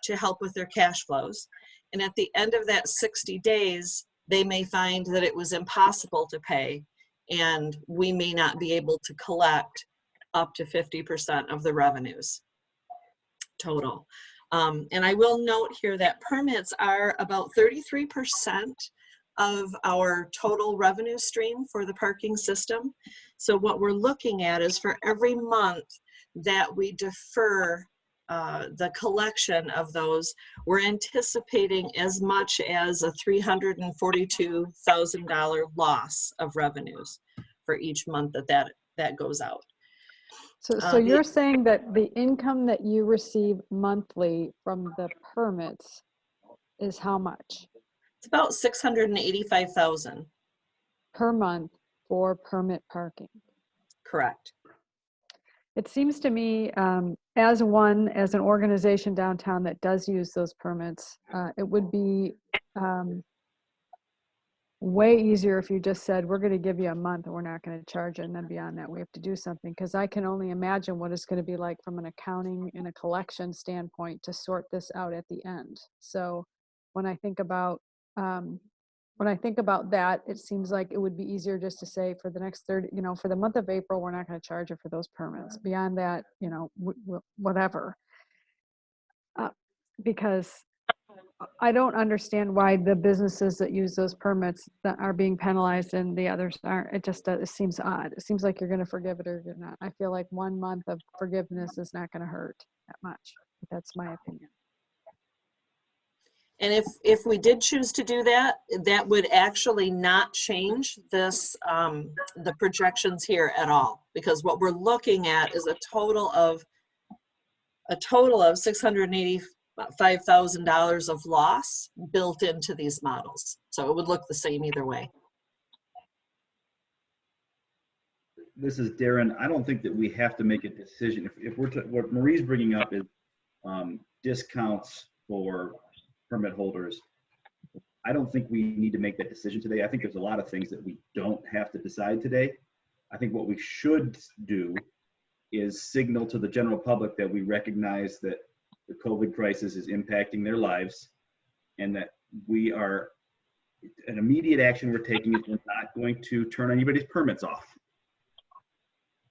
to help with their cash flows. And at the end of that 60 days, they may find that it was impossible to pay, and we may not be able to collect up to 50% of the revenues total. And I will note here that permits are about 33% of our total revenue stream for the parking system. So what we're looking at is for every month that we defer the collection of those, we're anticipating as much as a $342,000 loss of revenues for each month that goes out. So you're saying that the income that you receive monthly from the permits is how much? It's about $685,000. Per month for permit parking. Correct. It seems to me, as an organization downtown that does use those permits, it would be way easier if you just said, we're going to give you a month and we're not going to charge it, and then beyond that we have to do something, because I can only imagine what it's going to be like from an accounting and a collection standpoint to sort this out at the end. So when I think about that, it seems like it would be easier just to say for the next 30, for the month of April, we're not going to charge you for those permits. Beyond that, whatever. Because I don't understand why the businesses that use those permits that are being penalized and the others aren't. It just it seems odd. It seems like you're going to forgive it or you're not. I feel like 1 month of forgiveness is not going to hurt that much. That's my opinion. And if we did choose to do that, that would actually not change this, the projections here at all, because what we're looking at is a total of about $5,000 of loss built into these models. So it would look the same either way. This is Darren. I don't think that we have to make a decision. If we're what Marie's bringing up is discounts for permit holders. I don't think we need to make that decision today. I think there's a lot of things that we don't have to decide today. I think what we should do is signal to the general public that we recognize that the COVID crisis is impacting their lives, and that we are, an immediate action we're taking is we're not going to turn anybody's permits off.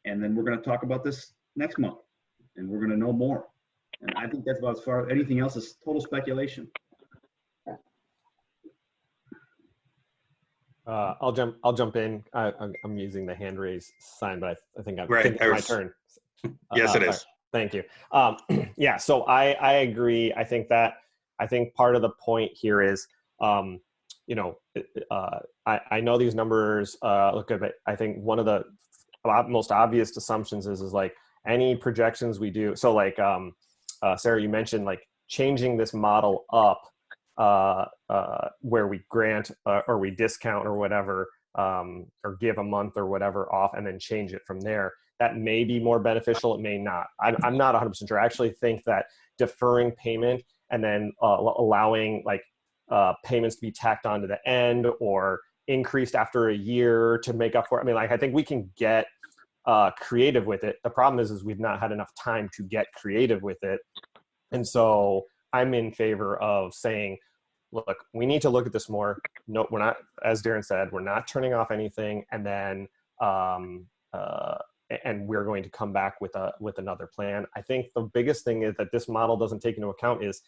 And then we're going to talk about this next month, and we're going to know more. And I think that's about as far. Anything else is total speculation. I'll jump in. I'm using the hand raise sign, but I think Right, it's my turn. Yes, it is. Thank you. Yeah, so I agree. I think part of the point here is, you know, I know these numbers look good, but I think one of the most obvious assumptions is like any projections we do. So like Sarah, you mentioned like changing this model up where we grant or we discount or whatever, or give a month or whatever off and then change it from there. That may be more beneficial. It may not. I'm not 100% sure. I actually think that deferring payment and then allowing like payments to be tacked on to the end or increased after a year to make up for it. I mean, like, I think we can get creative with it. The problem is we've not had enough time to get creative with it. And so I'm in favor of saying, look, we need to look at this more. No, we're not, as Darren said, we're not turning off anything. And then, and we're going to come back with another plan. I think the biggest thing is that this model doesn't take into account is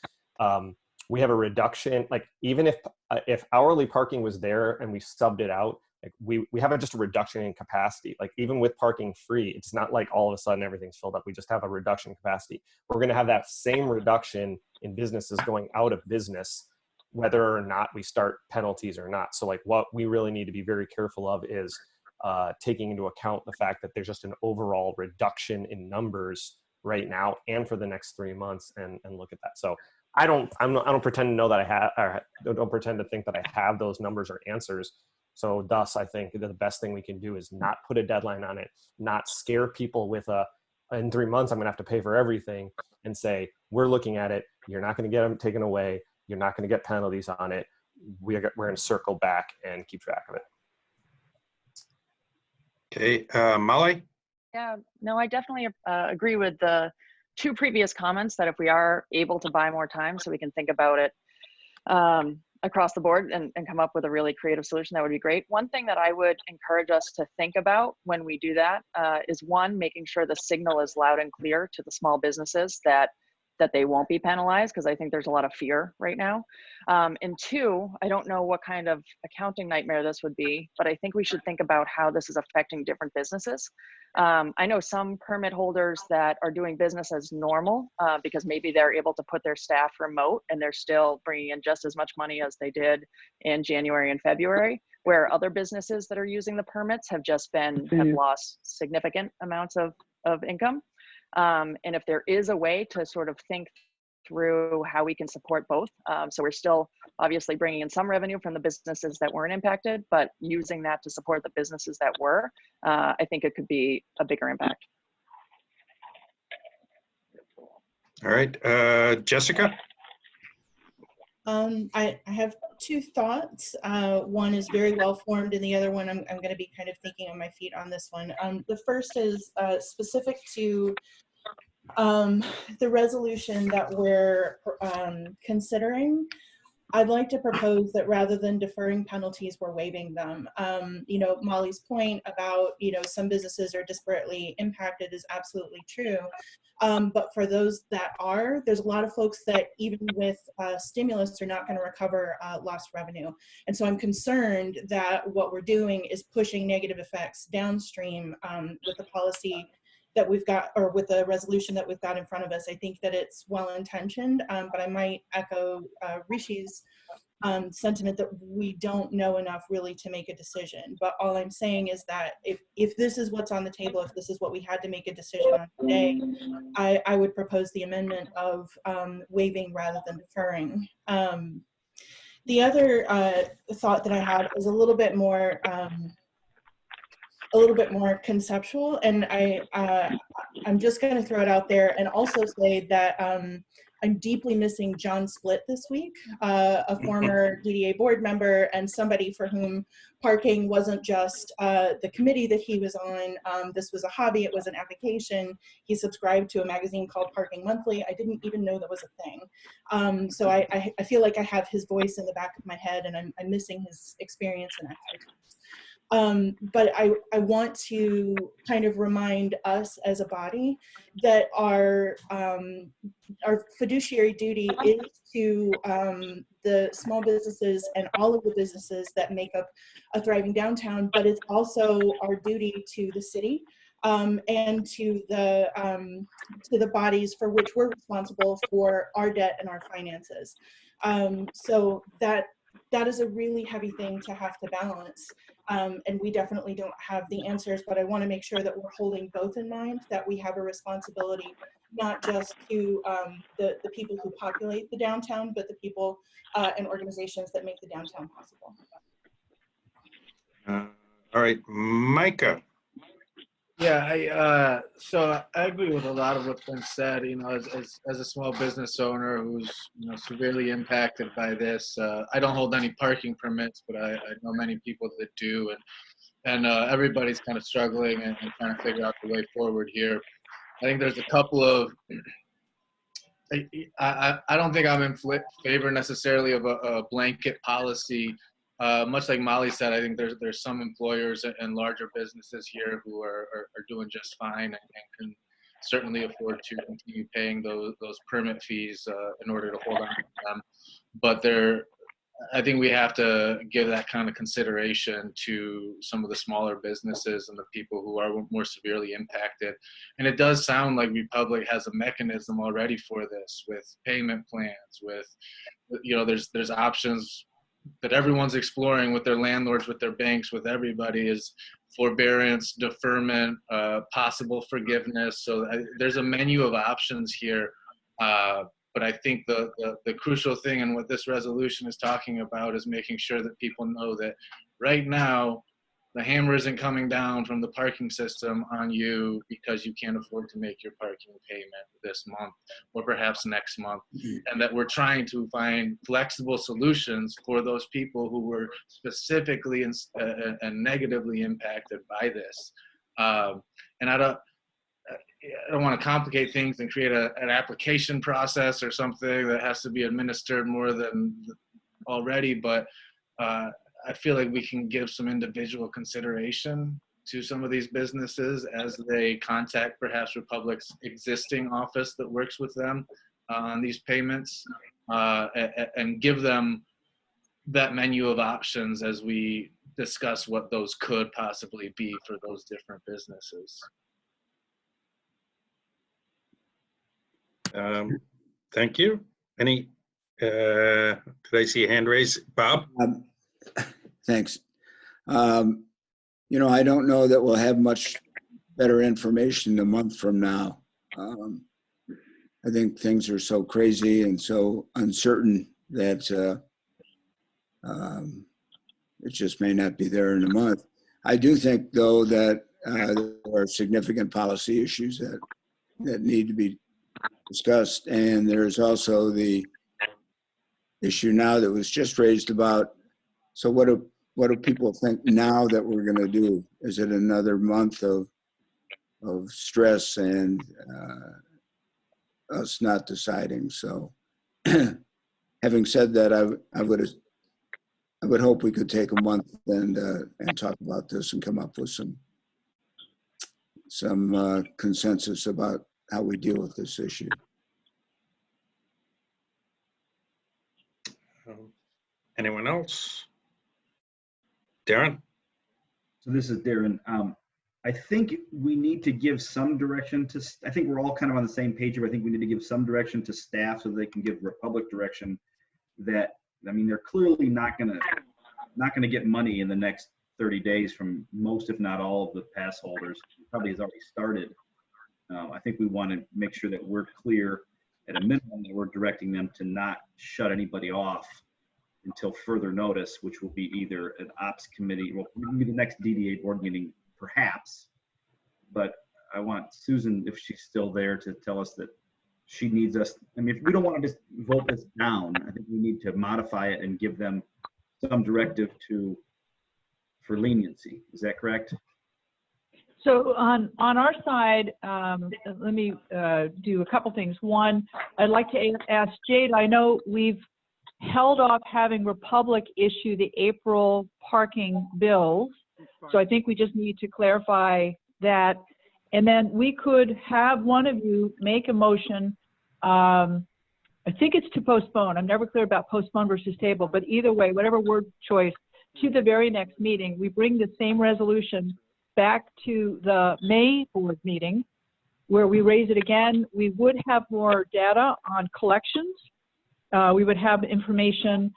we have a reduction. Like even if hourly parking was there and we subbed it out, like we have just a reduction in capacity. Like even with parking free, it's not like all of a sudden everything's filled up. We just have a reduction in capacity. We're going to have that same reduction in businesses going out of business, whether or not we start penalties or not. So like what we really need to be very careful of is taking into account the fact that there's just an overall reduction in numbers right now and for the next 3 months, and look at that. So I don't pretend to know that I have, or don't pretend to think that I have those numbers or answers. So thus, I think the best thing we can do is not put a deadline on it, not scare people with in 3 months, I'm gonna have to pay for everything, and say, we're looking at it. You're not gonna get them taken away. You're not gonna get penalties on it. We're gonna circle back and keep track of it. Okay, Molly? Yeah, no, I definitely agree with the two previous comments that if we are able to buy more time so we can think about it across the board and come up with a really creative solution, that would be great. One thing that I would encourage us to think about when we do that is one, making sure the signal is loud and clear to the small businesses that they won't be penalized, because I think there's a lot of fear right now. And two, I don't know what kind of accounting nightmare this would be, but I think we should think about how this is affecting different businesses. I know some permit holders that are doing business as normal because maybe they're able to put their staff remote and they're still bringing in just as much money as they did in January and February, where other businesses that are using the permits have just have lost significant amounts of income. And if there is a way to sort of think through how we can support both. So we're still obviously bringing in some revenue from the businesses that weren't impacted, but using that to support the businesses that were, I think it could be a bigger impact. All right, Jessica? I have two thoughts. One is very well formed, and the other one I'm going to be kind of thinking on my feet on this one. The first is specific to the resolution that we're considering. I'd like to propose that rather than deferring penalties, we're waiving them. You know, Molly's point about, you know, some businesses are disparately impacted is absolutely true. But for those that are, there's a lot of folks that even with stimulus are not going to recover lost revenue. And so I'm concerned that what we're doing is pushing negative effects downstream with the policy that we've got, or with the resolution that we've got in front of us. I think that it's well-intentioned, but I might echo Rishi's sentiment that we don't know enough really to make a decision. But all I'm saying is that if this is what's on the table, if this is what we had to make a decision on today, I would propose the amendment of waiving rather than deferring. The other thought that I had is a little bit more conceptual, and I'm just going to throw it out there and also say that I'm deeply missing John Splitt this week, a former DDA board member and somebody for whom parking wasn't just the committee that he was on. This was a hobby, it was an avocation. He subscribed to a magazine called Parking Monthly. I didn't even know that was a thing. So I feel like I have his voice in the back of my head, and I'm missing his experience and expertise. But I want to kind of remind us as a body that our fiduciary duty is to the small businesses and all of the businesses that make up a thriving downtown, but it's also our duty to the city and to the bodies for which we're responsible for our debt and our finances. So that is a really heavy thing to have to balance. And we definitely don't have the answers, but I want to make sure that we're holding both in mind, that we have a responsibility, not just to the people who populate the downtown, but the people and organizations that make the downtown possible. All right, Micah. Yeah, so I agree with a lot of what's been said. You know, as a small business owner who's severely impacted by this, I don't hold any parking permits, but I know many people that do, and everybody's kind of struggling and trying to figure out the way forward here. I think there's a couple of. I don't think I'm in favor necessarily of a blanket policy. Much like Molly said, I think there's some employers and larger businesses here who are doing just fine and can certainly afford to continue paying those permit fees in order to hold on to them. But I think we have to give that kind of consideration to some of the smaller businesses and the people who are more severely impacted. And it does sound like Republic has a mechanism already for this, with payment plans, with there's options that everyone's exploring with their landlords, with their banks, with everybody, is forbearance, deferment, possible forgiveness. So there's a menu of options here. But I think the crucial thing and what this resolution is talking about is making sure that people know that right now, the hammer isn't coming down from the parking system on you because you can't afford to make your parking payment this month or perhaps next month, and that we're trying to find flexible solutions for those people who were specifically and negatively impacted by this. And I don't want to complicate things and create an application process or something that has to be administered more than already, but I feel like we can give some individual consideration to some of these businesses as they contact perhaps Republic's existing office that works with them on these payments, and give them that menu of options as we discuss what those could possibly be for those different businesses. Thank you. Any, did I see a hand raised? Bob? Thanks. I don't know that we'll have much better information a month from now. I think things are so crazy and so uncertain that it just may not be there in a month. I do think, though, that there are significant policy issues that need to be discussed. And there's also the issue now that was just raised about, so what do people think now that we're going to do? Is it another month of stress and us not deciding? So having said that, I would hope we could take a month and talk about this and come up with some consensus about how we deal with this issue. Anyone else? Darren? So this is Darren. I think we need to give some direction to, I think we're all kind of on the same page here. I think we need to give some direction to staff so they can give Republic direction that I mean, they're clearly not gonna get money in the next 30 days from most, if not all, of the pass holders. It probably has already started. I think we want to make sure that we're clear at a minimum that we're directing them to not shut anybody off until further notice, which will be either an ops committee, well, maybe the next DDA board meeting, perhaps. But I want Susan, if she's still there, to tell us that she needs us. I mean, if we don't want to just vote this down, I think we need to modify it and give them some directive for leniency. Is that correct? So on our side, let me do a couple things. One, I'd like to ask Jade, I know we've held off having Republic issue the April parking bills. So I think we just need to clarify that. And then we could have one of you make a motion. I think it's to postpone. I'm never clear about postpone versus table, but either way, whatever word choice, to the very next meeting, we bring the same resolution back to the May board meeting where we raise it again. We would have more data on collections. We would have information,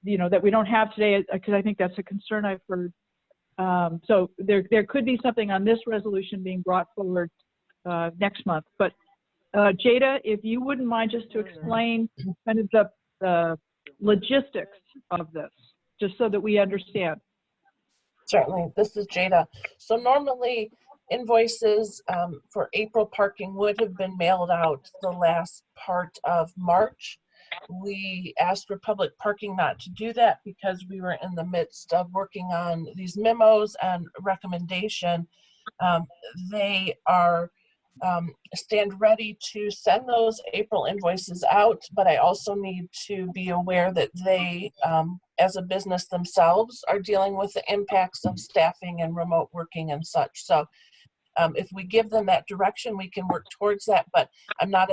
you know, that we don't have today, because I think that's a concern I've heard. So there could be something on this resolution being brought forward next month. But Jada, if you wouldn't mind just to explain kind of the logistics of this, just so that we understand. Certainly, this is Jada. So normally invoices for April parking would have been mailed out the last part of March. We asked Republic Parking not to do that because we were in the midst of working on these memos and recommendation. They are stand ready to send those April invoices out, but I also need to be aware that they, as a business themselves, are dealing with the impacts of staffing and remote working and such. So if we give them that direction, we can work towards that, but I'm not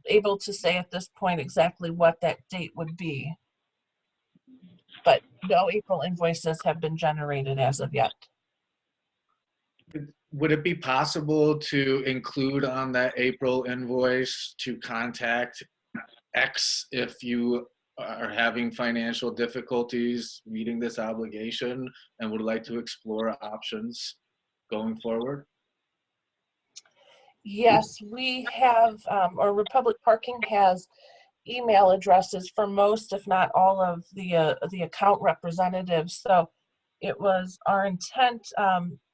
able to say at this point exactly what that date would be. But no April invoices have been generated as of yet. Would it be possible to include on that April invoice to contact X if you are having financial difficulties meeting this obligation and would like to explore options going forward? Yes, we have, or Republic Parking has email addresses for most, if not all, of the account representatives. So it was our intent,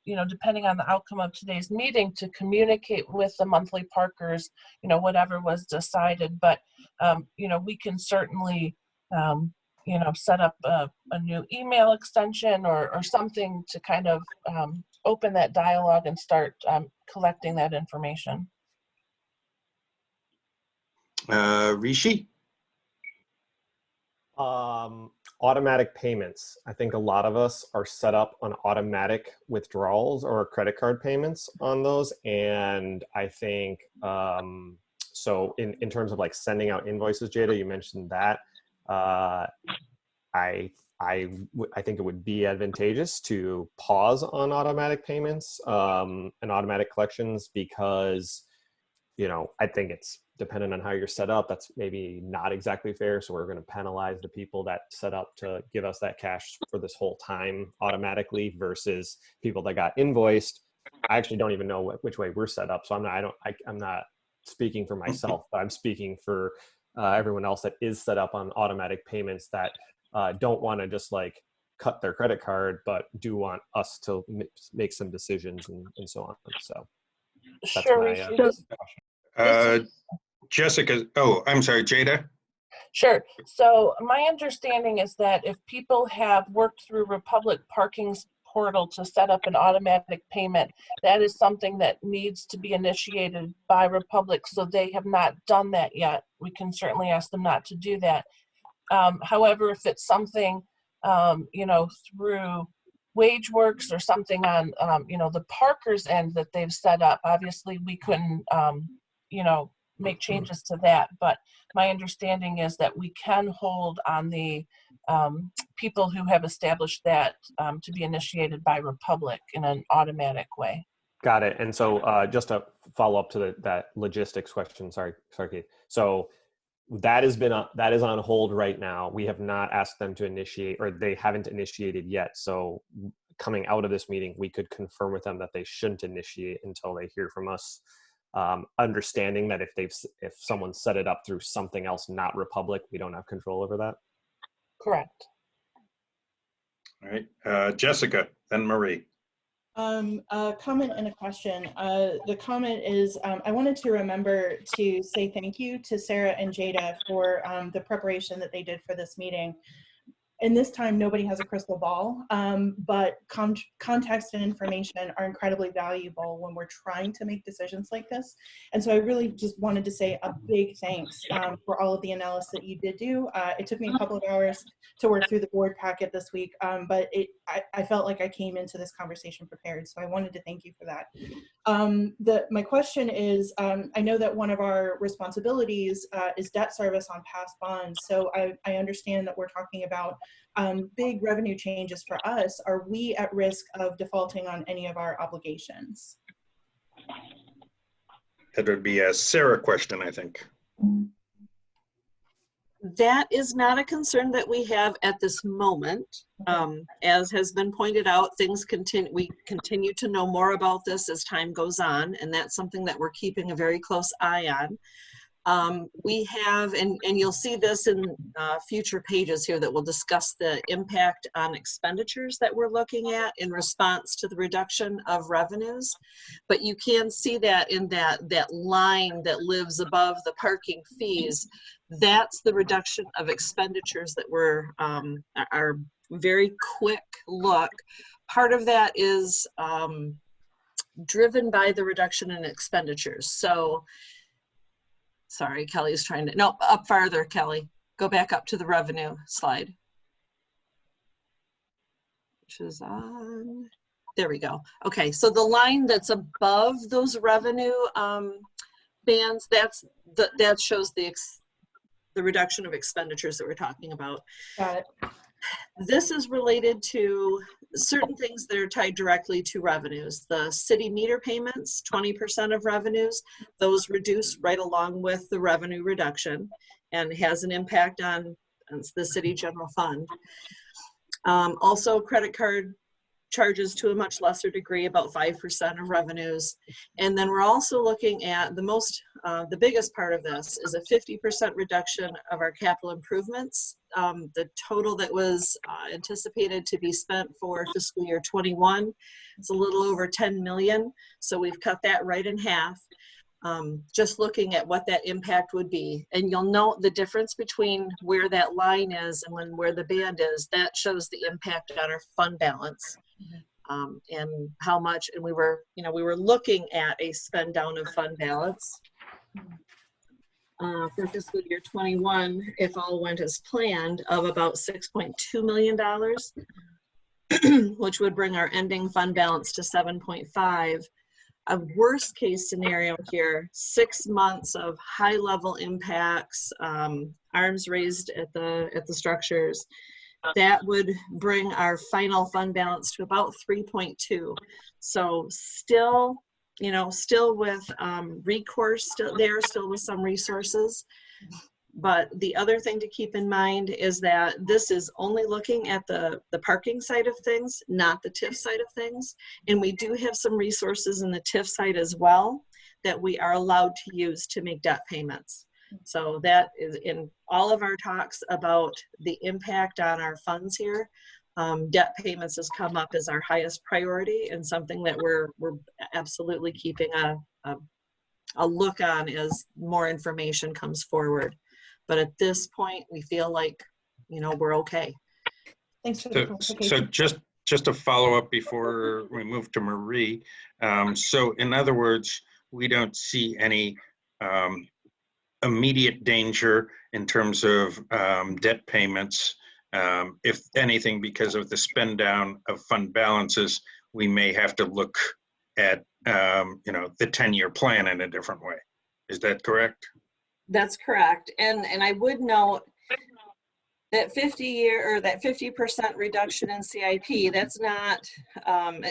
you know, depending on the outcome of today's meeting, to communicate with the monthly parkers, you know, whatever was decided. But, you know, we can certainly, you know, set up a new email extension or something to kind of open that dialogue and start collecting that information. Rishi? Automatic payments. I think a lot of us are set up on automatic withdrawals or credit card payments on those. And I think, so in terms of like sending out invoices, Jada, you mentioned that. I think it would be advantageous to pause on automatic payments and automatic collections because, you know, I think it's dependent on how you're set up. That's maybe not exactly fair. So we're going to penalize the people that set up to give us that cash for this whole time automatically versus people that got invoiced. I actually don't even know which way we're set up. So I'm not speaking for myself, but I'm speaking for everyone else that is set up on automatic payments that don't want to just like cut their credit card, but do want us to make some decisions and so on. So that's sure, Jessica, oh, I'm sorry, Jada? Sure. So my understanding is that if people have worked through Republic Parking's portal to set up an automatic payment, that is something that needs to be initiated by Republic. So they have not done that yet. We can certainly ask them not to do that. However, if it's something, you know, through WageWorks or something on, you know, the Parkers end that they've set up, obviously we couldn't, you know, make changes to that. But my understanding is that we can hold on the people who have established that to be initiated by Republic in an automatic way. Got it. And so just to follow up to that logistics question, sorry, Keith. So that has been that is on hold right now. We have not asked them to initiate, or they haven't initiated yet. So coming out of this meeting, we could confirm with them that they shouldn't initiate until they hear from us. Understanding that if someone set it up through something else, not Republic, we don't have control over that. Correct. All right, Jessica, then Marie. A comment and a question. The comment is, I wanted to remember to say thank you to Sarah and Jada for the preparation that they did for this meeting. And this time, nobody has a crystal ball, but context and information are incredibly valuable when we're trying to make decisions like this. And so I really just wanted to say a big thanks for all of the analysis that you did do. It took me a couple of hours to work through the board packet this week, but I felt like I came into this conversation prepared. So I wanted to thank you for that. My question is, I know that one of our responsibilities is debt service on past bonds. So I understand that we're talking about big revenue changes for us. Are we at risk of defaulting on any of our obligations? That would be a Sarah question, I think. That is not a concern that we have at this moment. As has been pointed out, we continue to know more about this as time goes on, and that's something that we're keeping a very close eye on. We have, and you'll see this in future pages here that will discuss the impact on expenditures that we're looking at in response to the reduction of revenues. But you can see that in that line that lives above the parking fees. That's the reduction of expenditures that we're our very quick look. Part of that is driven by the reduction in expenditures. So, sorry, Kelly's trying to, no, up farther, Kelly. Go back up to the revenue slide. Which is on, there we go. Okay, so the line that's above those revenue bands, that shows the reduction of expenditures that we're talking about. Got it. This is related to certain things that are tied directly to revenues. The city meter payments, 20% of revenues, those reduce right along with the revenue reduction and has an impact on the city general fund. Also, credit card charges to a much lesser degree, about 5% of revenues. And then we're also looking at the biggest part of this is a 50% reduction of our capital improvements. The total that was anticipated to be spent for fiscal year 21 is a little over 10 million. So we've cut that right in half. Just looking at what that impact would be. And you'll note the difference between where that line is and where the band is. That shows the impact on our fund balance. And how much, and we were looking at a spend down of fund balance for fiscal year 21, if all went as planned, of about $6.2 million, which would bring our ending fund balance to 7.5. A worst case scenario here, 6 months of high level impacts, arms raised at the structures, that would bring our final fund balance to about 3.2. So still with recourse, still with some resources. But the other thing to keep in mind is that this is only looking at the parking side of things, not the TIF side of things. And we do have some resources in the TIF side as well that we are allowed to use to make debt payments. So that is in all of our talks about the impact on our funds here. Debt payments has come up as our highest priority and something that we're absolutely keeping a look on as more information comes forward. But at this point, we feel like, we're okay. Thanks for the clarification. So just to follow up before we move to Marie. So in other words, we don't see any immediate danger in terms of debt payments. If anything, because of the spend down of fund balances, we may have to look at the 10-year plan in a different way. Is that correct? That's correct. And I would note that 50% reduction in CIP, that's not,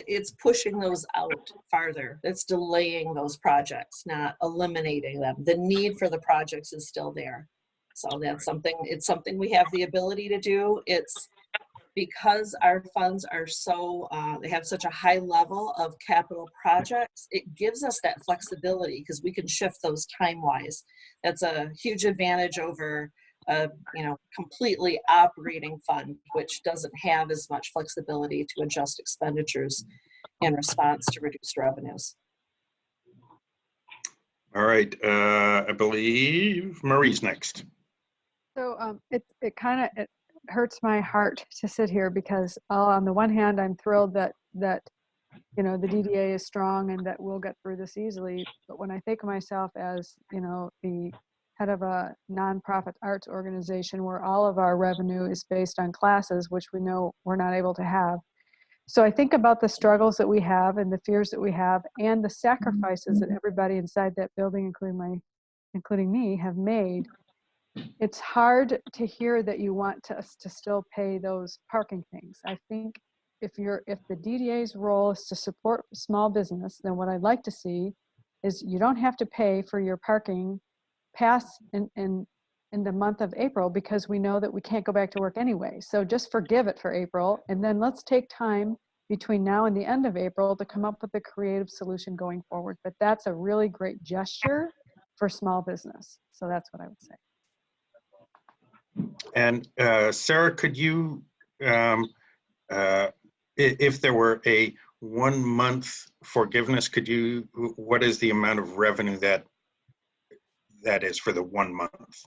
it's pushing those out farther. It's delaying those projects, not eliminating them. The need for the projects is still there. So that's something, it's something we have the ability to do. It's because our funds are so, they have such a high level of capital projects, it gives us that flexibility because we can shift those time-wise. That's a huge advantage over a, you know, completely operating fund, which doesn't have as much flexibility to adjust expenditures in response to reduced revenues. All right, I believe Marie's next. So it kind of hurts my heart to sit here because on the one hand, I'm thrilled that you know the DDA is strong and that we'll get through this easily. But when I think of myself as, you know, the head of a nonprofit arts organization where all of our revenue is based on classes, which we know we're not able to have. So I think about the struggles that we have and the fears that we have and the sacrifices that everybody inside that building, including me, have made. It's hard to hear that you want us to still pay those parking things. I think if the DDA's role is to support small business, then what I'd like to see is you don't have to pay for your parking pass in the month of April because we know that we can't go back to work anyway. So just forgive it for April, and then let's take time between now and the end of April to come up with a creative solution going forward. But that's a really great gesture for small business. So that's what I would say. And Sarah, could you, if there were a 1 month forgiveness, what is the amount of revenue that is for the 1 month?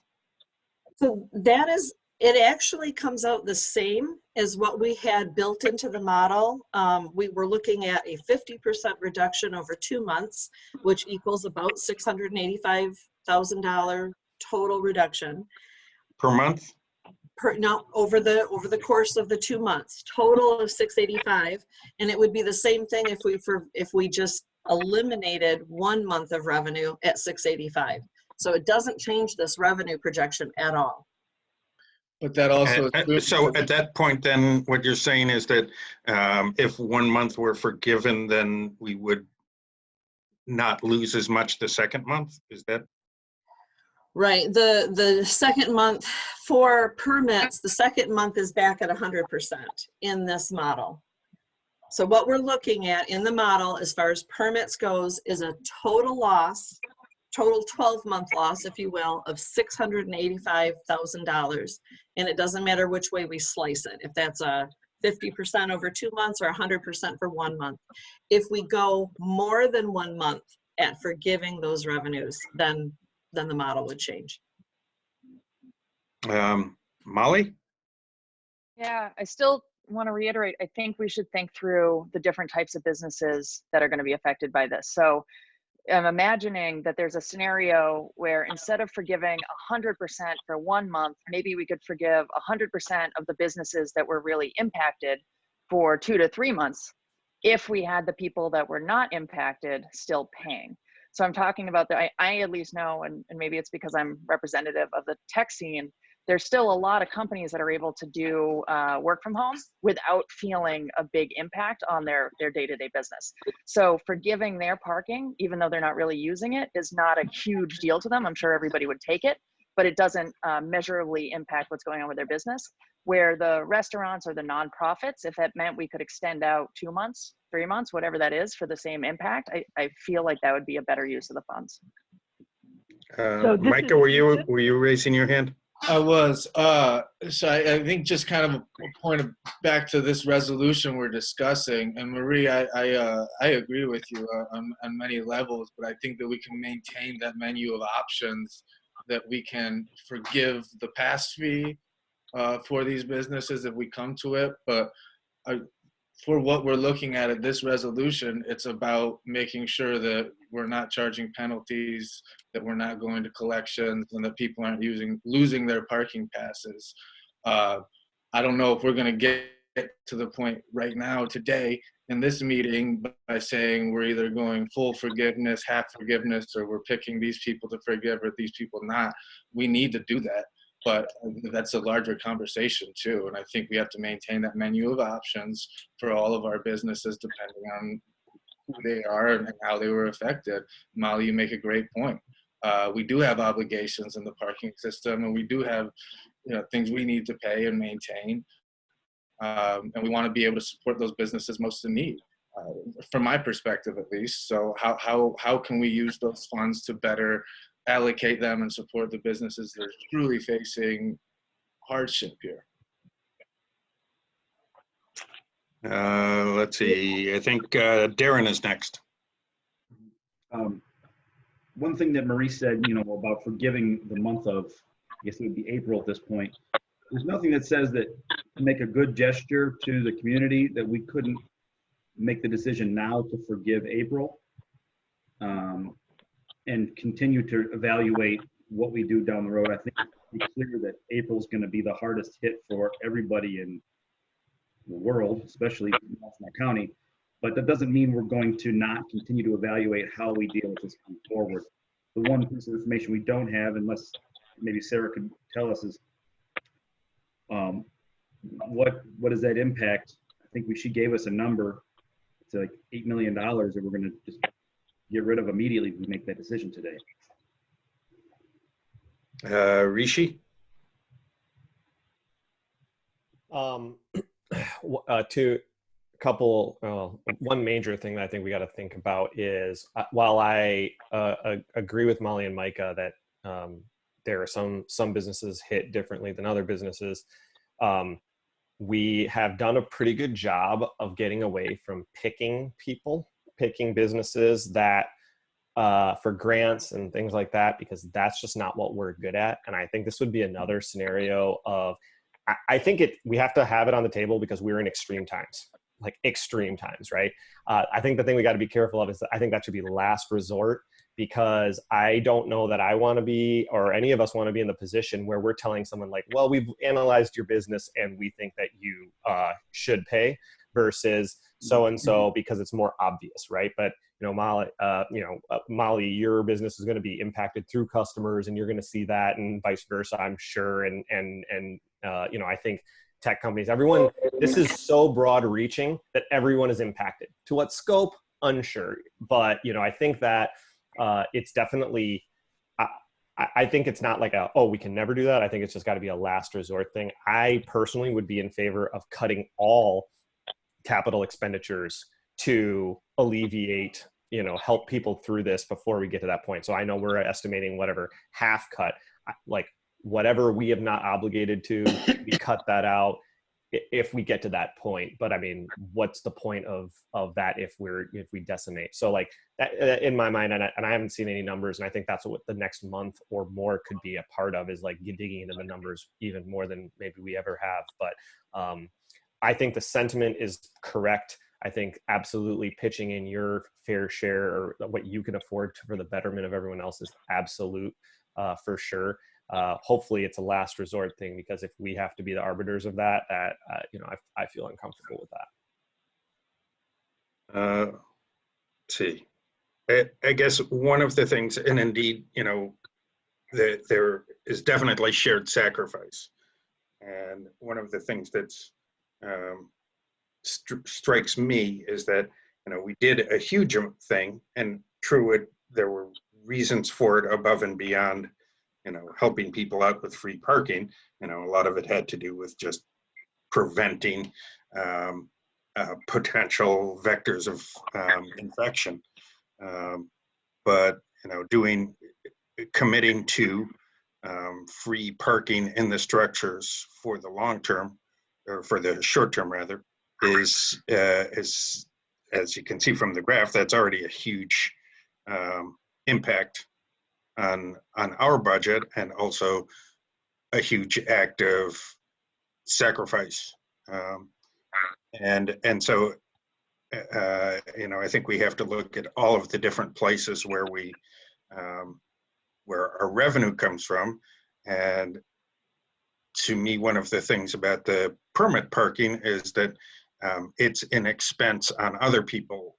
So that is, it actually comes out the same as what we had built into the model. We were looking at a 50% reduction over 2 months, which equals about $685,000 total reduction. Per month? No, over the course of the 2 months, total of 685, and it would be the same thing if we just eliminated 1 month of revenue at 685. So it doesn't change this revenue projection at all. But that also. So at that point, then what you're saying is that if 1 month were forgiven, then we would not lose as much the second month. Is that? Right. The second month for permits, the second month is back at 100% in this model. So what we're looking at in the model as far as permits goes is a total loss, total 12-month loss, if you will, of $685,000. And it doesn't matter which way we slice it, if that's a 50% over 2 months or 100% for 1 month. If we go more than 1 month at forgiving those revenues, then the model would change. Molly? Yeah, I still want to reiterate, I think we should think through the different types of businesses that are going to be affected by this. So I'm imagining that there's a scenario where instead of forgiving 100% for 1 month, maybe we could forgive 100% of the businesses that were really impacted for 2 to 3 months if we had the people that were not impacted still paying. So I'm talking about I at least know, and maybe it's because I'm representative of the tech scene, there's still a lot of companies that are able to do work from home without feeling a big impact on their day-to-day business. So forgiving their parking, even though they're not really using it, is not a huge deal to them. I'm sure everybody would take it, but it doesn't measurably impact what's going on with their business. Where the restaurants or the nonprofits, if that meant we could extend out 2 months, 3 months, whatever that is for the same impact, I feel like that would be a better use of the funds. Micah, were you raising your hand? I was. So I think just kind of a point of back to this resolution we're discussing. And Marie, I agree with you on many levels, but I think that we can maintain that menu of options, that we can forgive the pass fee for these businesses if we come to it. But for what we're looking at this resolution, it's about making sure that we're not charging penalties, that we're not going to collections, and that people aren't losing their parking passes. I don't know if we're going to get to the point right now today in this meeting by saying we're either going full forgiveness, half forgiveness, or we're picking these people to forgive or these people not. We need to do that. But that's a larger conversation too. And I think we have to maintain that menu of options for all of our businesses, depending on who they are and how they were affected. Molly, you make a great point. We do have obligations in the parking system, and we do have, things we need to pay and maintain. And we want to be able to support those businesses most in need, from my perspective at least. So how can we use those funds to better allocate them and support the businesses that are truly facing hardship here? Let's see. I think Darren is next. One thing that Marie said, about forgiving the month of, I guess it would be April at this point. There's nothing that says that to make a good gesture to the community that we couldn't make the decision now to forgive April, and continue to evaluate what we do down the road. I think it's clear that April's going to be the hardest hit for everybody in the world, especially in Nassau County. But that doesn't mean we're going to not continue to evaluate how we deal with this going forward. The one piece of information we don't have, unless maybe Sarah could tell us, is what does that impact? I think she gave us a number. It's like $8 million that we're going to just get rid of immediately if we make that decision today. Rishi? One major thing that I think we got to think about is, while I agree with Molly and Micah that there are some businesses hit differently than other businesses, we have done a pretty good job of getting away from picking businesses that for grants and things like that, because that's just not what we're good at. And I think this would be another scenario of, I think we have to have it on the table because we're in extreme times, right? I think the thing we got to be careful of is that I think that should be last resort, because I don't know that I want to be, or any of us want to be in the position where we're telling someone like, well, we've analyzed your business and we think that you should pay, versus so-and-so because it's more obvious, right? But Molly, your business is going to be impacted through customers, and you're going to see that, and vice versa, I'm sure. And I think tech companies, everyone, this is so broad reaching that everyone is impacted. To what scope? Unsure. But, I think that it's definitely, I think it's not like we can never do that. I think it's just got to be a last resort thing. I personally would be in favor of cutting all capital expenditures to alleviate, help people through this before we get to that point. So I know we're estimating whatever half cut, like whatever we have not obligated to, we cut that out if we get to that point. But I mean, what's the point of that if we decimate? So like that, in my mind, and I haven't seen any numbers, and I think that's what the next month or more could be a part of, is like digging into the numbers even more than maybe we ever have. But I think the sentiment is correct. I think absolutely pitching in your fair share, or what you can afford for the betterment of everyone else, is absolute for sure. Hopefully it's a last resort thing, because if we have to be the arbiters of that, I feel uncomfortable with that. Let's see. I guess one of the things, and indeed, that there is definitely shared sacrifice. And one of the things that's strikes me is that, we did a huge thing, and there were reasons for it above and beyond, helping people out with free parking. A lot of it had to do with just preventing potential vectors of infection. But, committing to free parking in the structures for the long term, or for the short term rather, is as you can see from the graph, that's already a huge impact on our budget, and also a huge act of sacrifice. And so, I think we have to look at all of the different places where where our revenue comes from. And to me, one of the things about the permit parking is that it's an expense on other people's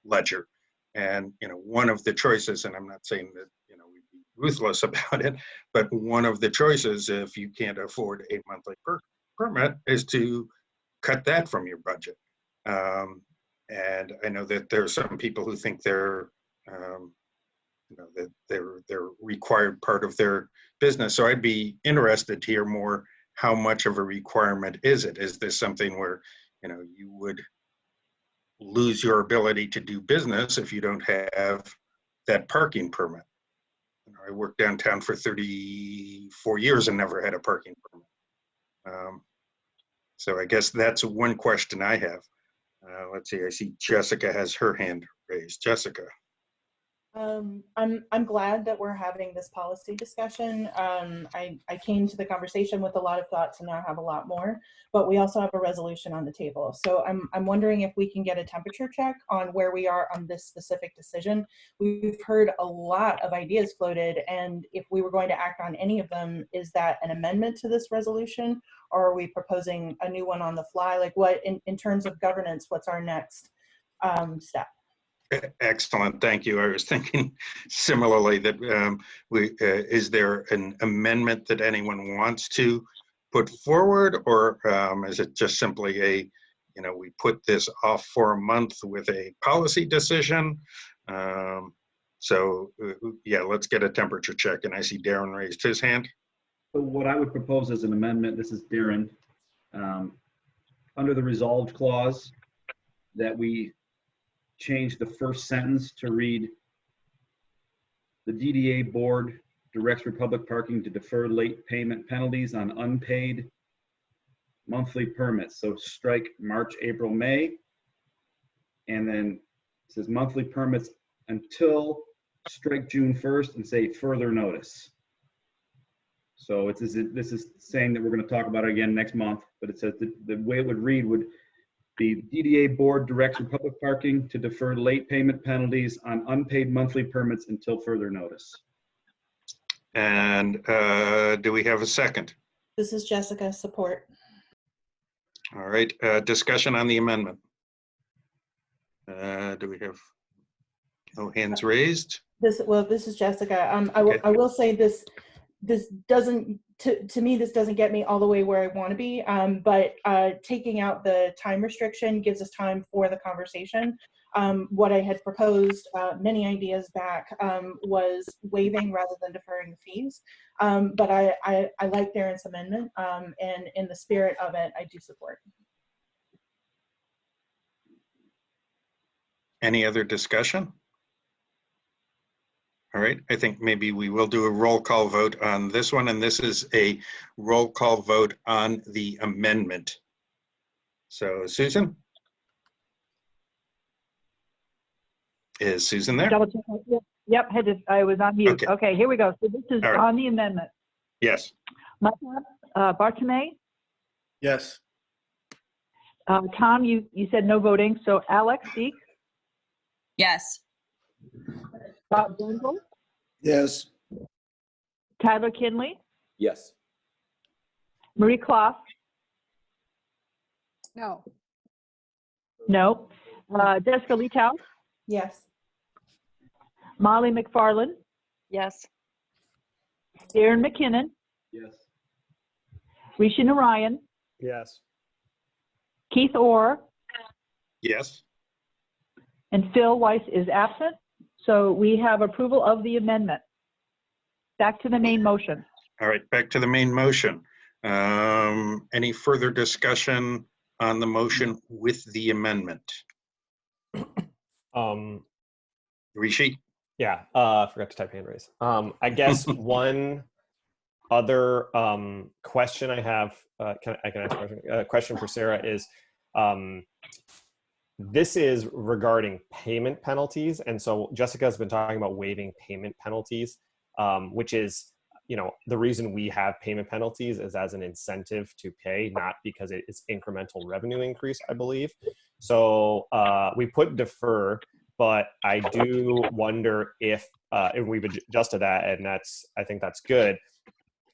ledger. And one of the choices, and I'm not saying that we'd be ruthless about it, but one of the choices, if you can't afford a monthly permit, is to cut that from your budget. And I know that there are some people who think they're that they're required part of their business. So I'd be interested to hear more. How much of a requirement is it? Is this something where you would lose your ability to do business if you don't have that parking permit? I worked downtown for 34 years and never had a parking permit. So I guess that's one question I have. Let's see, I see Jessica has her hand raised. Jessica. I'm glad that we're having this policy discussion. I came to the conversation with a lot of thoughts and now have a lot more, but we also have a resolution on the table. So I'm wondering if we can get a temperature check on where we are on this specific decision. We've heard a lot of ideas floated, and if we were going to act on any of them, is that an amendment to this resolution, or are we proposing a new one on the fly? Like, what in terms of governance, what's our next step? Excellent, thank you. I was thinking similarly that is there an amendment that anyone wants to put forward, or is it just simply we put this off for a month with a policy decision? So yeah, let's get a temperature check. And I see Darren raised his hand. So what I would propose as an amendment, this is Darren, under the resolved clause, that we change the first sentence to read, the DDA board directs Republic Parking to defer late payment penalties on unpaid monthly permits. So strike March, April, May, and then it says monthly permits until, strike June 1st and say further notice. So this is saying that we're going to talk about it again next month, but it says the way it would read would be, DDA board directs Republic Parking to defer late payment penalties on unpaid monthly permits until further notice. And do we have a second? This is Jessica, support. All right, discussion on the amendment. Do we have no hands raised? This is Jessica. I will say this doesn't, to me, this doesn't get me all the way where I want to be, but taking out the time restriction gives us time for the conversation. What I had proposed many ideas back was waiving rather than deferring the fees, but I like Darren's amendment, and in the spirit of it, I do support. Any other discussion? All right, I think maybe we will do a roll call vote on this one, and this is a roll call vote on the amendment. So Susan? Is Susan there? Double check. Yep, I was on mute. Okay, here we go. So this is right. On the amendment. Yes. Michael Bartome? Yes. Tom, you said no voting. So Alex Deek? Yes. Bob Denzel? Yes. Tyler Kinley? Yes. Marie Clough? No. No. Jessica Letow? Yes. Molly McFarland? Yes. Darren McKinnon? Yes. Rishi Narayan? Yes. Keith Orr? Yes. And Phil Weiss is absent. So we have approval of the amendment. Back to the main motion. All right, back to the main motion. Any further discussion on the motion with the amendment? Rishi? Yeah, forgot to type hand raise. I guess one other question I have, I can ask a question? Question for Sarah is, this is regarding payment penalties. And so Jessica has been talking about waiving payment penalties, which is, the reason we have payment penalties is as an incentive to pay, not because it's incremental revenue increase, I believe. So we put defer, but I do wonder if, and we've adjusted that, and I think that's good.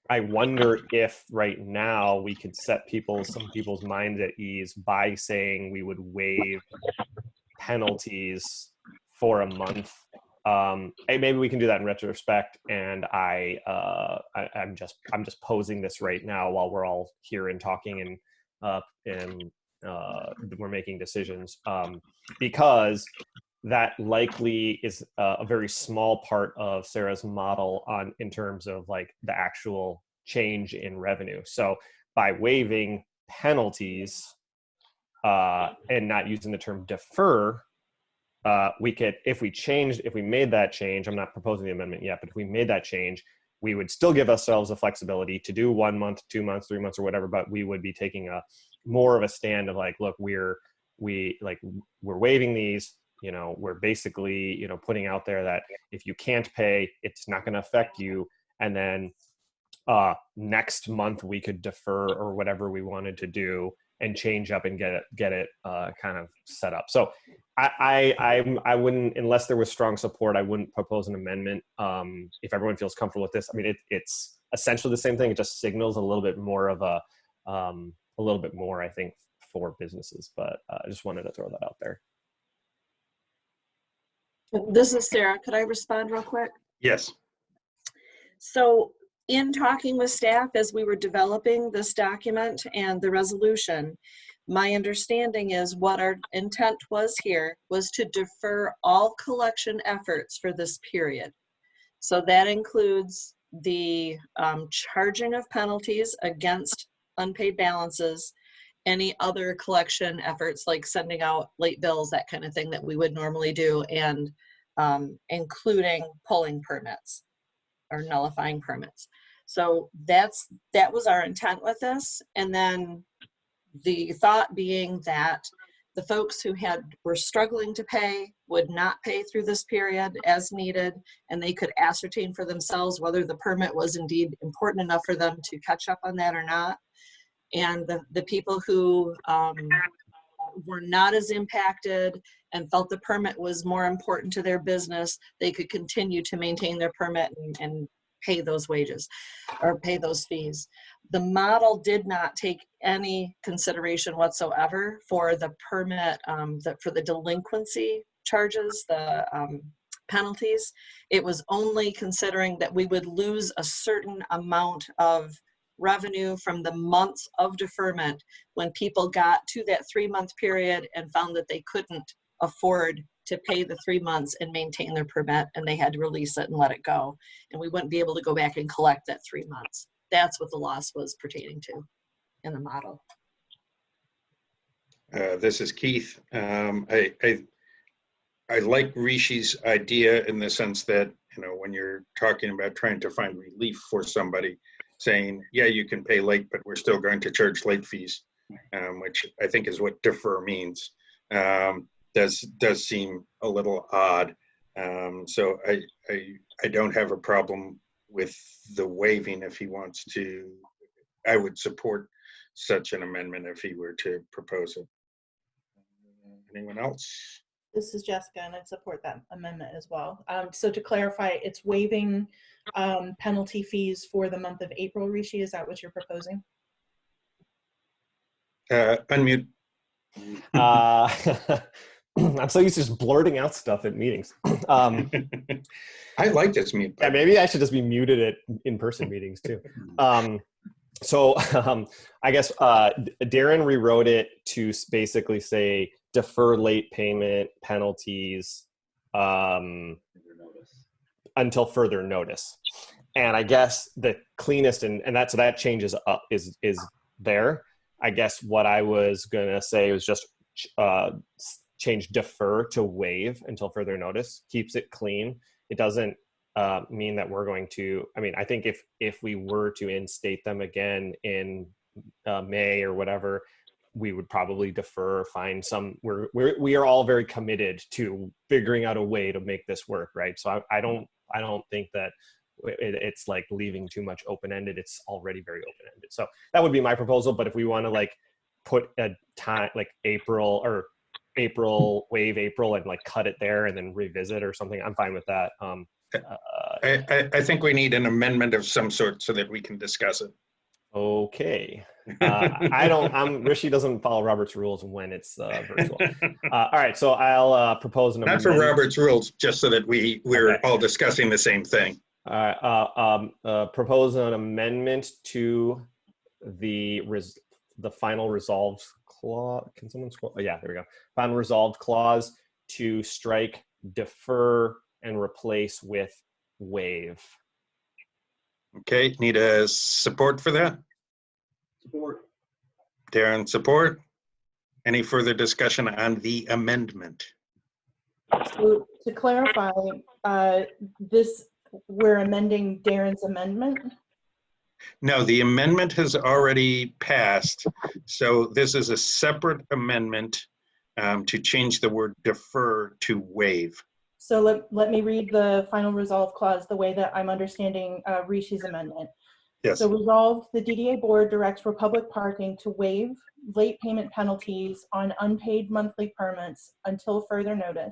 I wonder if right now we could set some people's minds at ease by saying we would waive penalties for a month. Maybe we can do that in retrospect. And I'm just posing this right now while we're all here and talking and we're making decisions, because that likely is a very small part of Sarah's model in terms of like the actual change in revenue. So by waiving penalties and not using the term defer, we could, if we made that change, I'm not proposing the amendment yet, but if we made that change, we would still give ourselves the flexibility to do 1 month, 2 months, 3 months, or whatever, but we would be taking more of a stand of like, look, we're waiving these, we're basically, putting out there that if you can't pay, it's not going to affect you. And then next month we could defer or whatever we wanted to do and change up and get it kind of set up. So I wouldn't, unless there was strong support, I wouldn't propose an amendment. If everyone feels comfortable with this, I mean, it's essentially the same thing. It just signals a little bit more of a little bit more, I think, for businesses. But I just wanted to throw that out there. This is Sarah. Could I respond real quick? Yes. So in talking with staff as we were developing this document and the resolution, my understanding is what our intent was here was to defer all collection efforts for this period. So that includes the charging of penalties against unpaid balances, any other collection efforts like sending out late bills, that kind of thing that we would normally do, and including pulling permits or nullifying permits. So that was our intent with this. And then the thought being that the folks who were struggling to pay would not pay through this period as needed, and they could ascertain for themselves whether the permit was indeed important enough for them to catch up on that or not. And the people who were not as impacted and felt the permit was more important to their business, they could continue to maintain their permit and pay those wages or pay those fees. The model did not take any consideration whatsoever for the permit, for the delinquency charges, the penalties. It was only considering that we would lose a certain amount of revenue from the months of deferment when people got to that 3-month period and found that they couldn't afford to pay the 3 months and maintain their permit, and they had to release it and let it go. And we wouldn't be able to go back and collect that 3 months. That's what the loss was pertaining to in the model. This is Keith. I like Rishi's idea in the sense that, when you're talking about trying to find relief for somebody, saying, yeah, you can pay late, but we're still going to charge late fees, which I think is what defer means. Does seem a little odd. So I don't have a problem with the waiving if he wants to. I would support such an amendment if he were to propose it. Anyone else? This is Jessica, and I support that amendment as well. So to clarify, it's waiving penalty fees for the month of April, Rishi. Is that what you're proposing? Unmute. I'm so used to just blurting out stuff at meetings. I like this mute. Yeah, maybe I should just be muted at in-person meetings too. So I guess Darren rewrote it to basically say defer late payment penalties until further notice. And I guess the cleanest and that changes up is there. I guess what I was gonna say was just change defer to waive until further notice. Keeps it clean. It doesn't mean that we're going to, I think if we were to instate them again in May or whatever, we would probably defer, find some, we are all very committed to figuring out a way to make this work, right? So I don't think that it's like leaving too much open-ended. It's already very open-ended. So that would be my proposal. But if we want to like put a time, like April, waive April and like cut it there and then revisit or something, I'm fine with that. I think we need an amendment of some sort so that we can discuss it. Okay. Rishi doesn't follow Robert's rules when it's virtual. All right, so I'll propose an amendment. Not for Robert's rules, just so that we're all discussing the same thing. All right, propose an amendment to the final resolved clause. Can someone scroll? Oh, yeah, there we go. Final resolved clause to strike defer and replace with waive. Okay, need a support for that? Support. Darren, support. Any further discussion on the amendment? So to clarify, we're amending Darren's amendment? No, the amendment has already passed. So this is a separate amendment to change the word defer to waive. So let me read the final resolve clause the way that I'm understanding Rishi's amendment. Yes. So resolved, the DDA board directs Republic Parking to waive late payment penalties on unpaid monthly permits until further notice,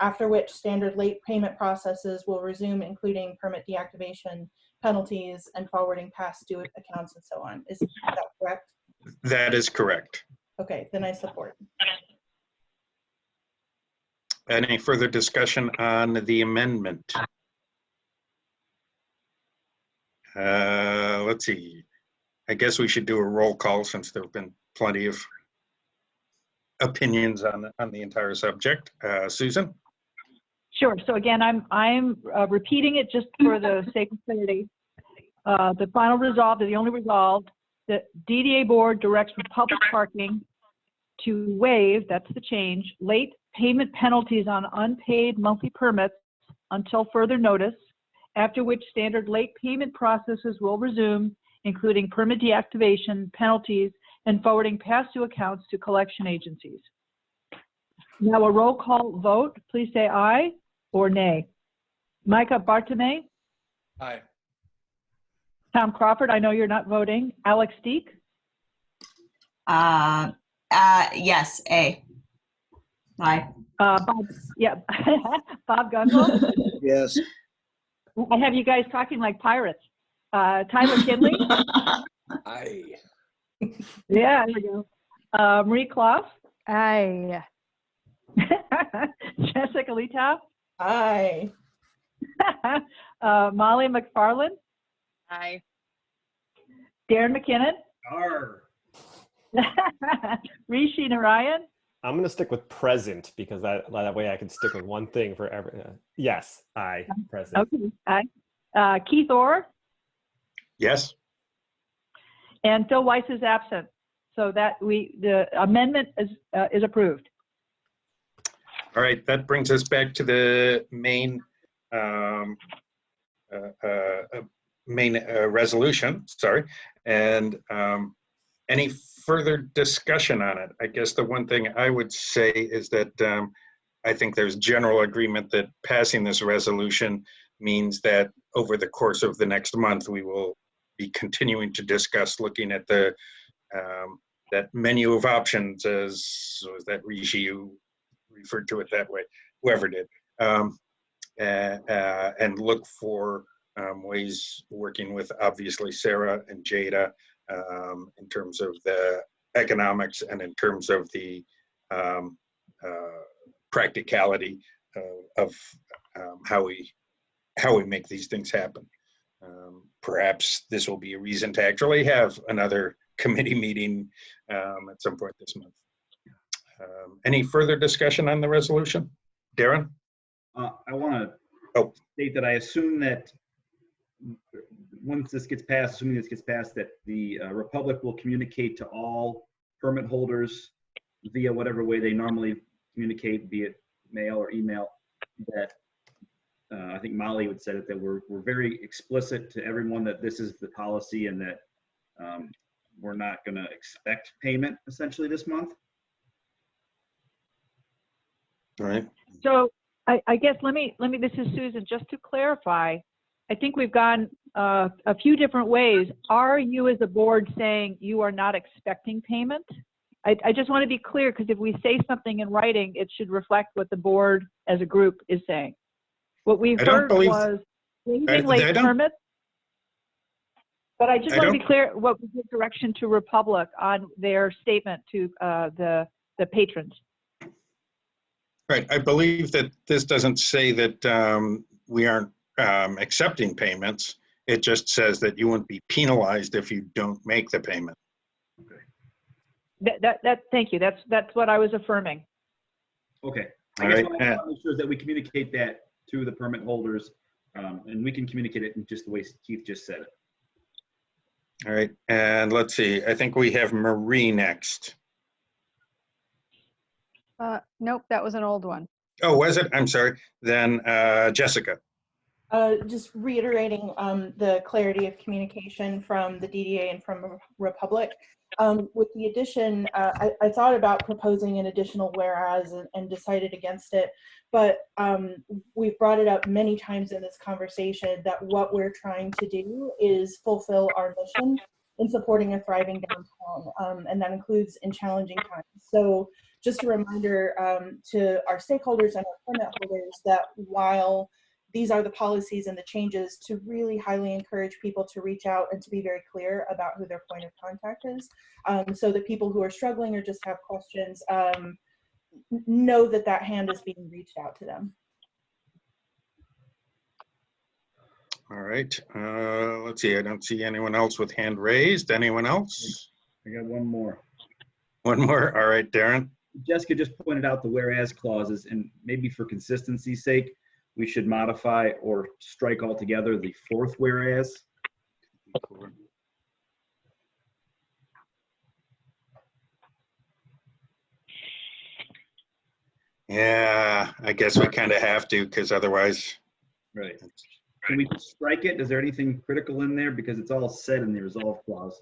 after which standard late payment processes will resume, including permit deactivation, penalties, and forwarding past due accounts and so on. Is that correct? That is correct. Okay, then I support. Any further discussion on the amendment? Let's see. I guess we should do a roll call since there have been plenty of opinions on the entire subject. Susan? Sure. So again, I'm repeating it just for the sake of clarity. The final resolve, the only resolved, the DDA board directs Republic Parking to waive, that's the change, late payment penalties on unpaid monthly permits until further notice, after which standard late payment processes will resume, including permit deactivation, penalties, and forwarding past due accounts to collection agencies. Now a roll call vote. Please say aye or nay. Micah Bartome? Aye. Tom Crawford, I know you're not voting. Alex Steek? Yes, A. Aye. Bob, yeah. Bob Gunville? Yes. I have you guys talking like pirates. Tyler Kinley? Aye. Yeah, there we go. Marie Kloff? Aye. Jessica Letow? Aye. Molly McFarland? Aye. Darren McKinnon? Arr. Rishi Narayan? I'm going to stick with present because that way I can stick with one thing for every. Yes, aye, present. Okay, aye. Keith Orr? Yes. And Phil Weiss is absent. So that the amendment is approved. All right, that brings us back to the main resolution, sorry. And any further discussion on it? I guess the one thing I would say is that I think there's general agreement that passing this resolution means that over the course of the next month, we will be continuing to discuss looking at the that menu of options, as was that Rishi, you referred to it that way, whoever did, and look for ways working with obviously Sarah and Jada in terms of the economics and in terms of the practicality of how we make these things happen. Perhaps this will be a reason to actually have another committee meeting at some point this month. Any further discussion on the resolution? Darren? I want to state that I assume that once this gets passed, assuming this gets passed, that the Republic will communicate to all permit holders via whatever way they normally communicate, be it mail or email, that I think Molly would say that we're very explicit to everyone that this is the policy and that we're not going to expect payment essentially this month. All right. So I guess let me, this is Susan, just to clarify, I think we've gone a few different ways. Are you as a board saying you are not expecting payment? I just want to be clear, because if we say something in writing, it should reflect what the board as a group is saying. What we heard was waiving late permits, but I just want to be clear what was the direction to Republic on their statement to the patrons. Right. I believe that this doesn't say that we aren't accepting payments. It just says that you won't be penalized if you don't make the payment. Okay. Thank you. That's what I was affirming. Okay. I All guess right. what I want to make sure is that we communicate that to the permit holders, and we can communicate it in just the way Keith just said it. All right, and let's see, I think we have Marie next. Nope, that was an old one. Oh, was it? I'm sorry. Then Jessica. Just reiterating the clarity of communication from the DDA and from Republic. With the addition, I thought about proposing an additional whereas and decided against it, but we've brought it up many times in this conversation that what we're trying to do is fulfill our mission in supporting a thriving downtown, and that includes in challenging times. So just a reminder to our stakeholders and our permit holders that while these are the policies and the changes, to really highly encourage people to reach out and to be very clear about who their point of contact is, so that people who are struggling or just have questions know that that hand is being reached out to them. All right, let's see, I don't see anyone else with hand raised. Anyone else? I got one more. One more, all right, Darren. Jessica just pointed out the whereas clauses, and maybe for consistency's sake, we should modify or strike altogether the fourth whereas. Yeah, I guess we kind of have to, because otherwise. Right. Can we strike it? Is there anything critical in there? Because it's all said in the resolve clause.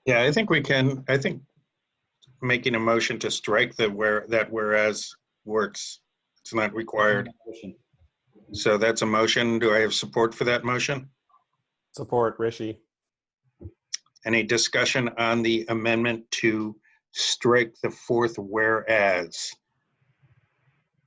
Yeah, I think we can. I think making a motion to strike that whereas works. It's not required. So that's a motion. Do I have support for that motion? Support, Rishi. Any discussion on the amendment to strike the fourth whereas?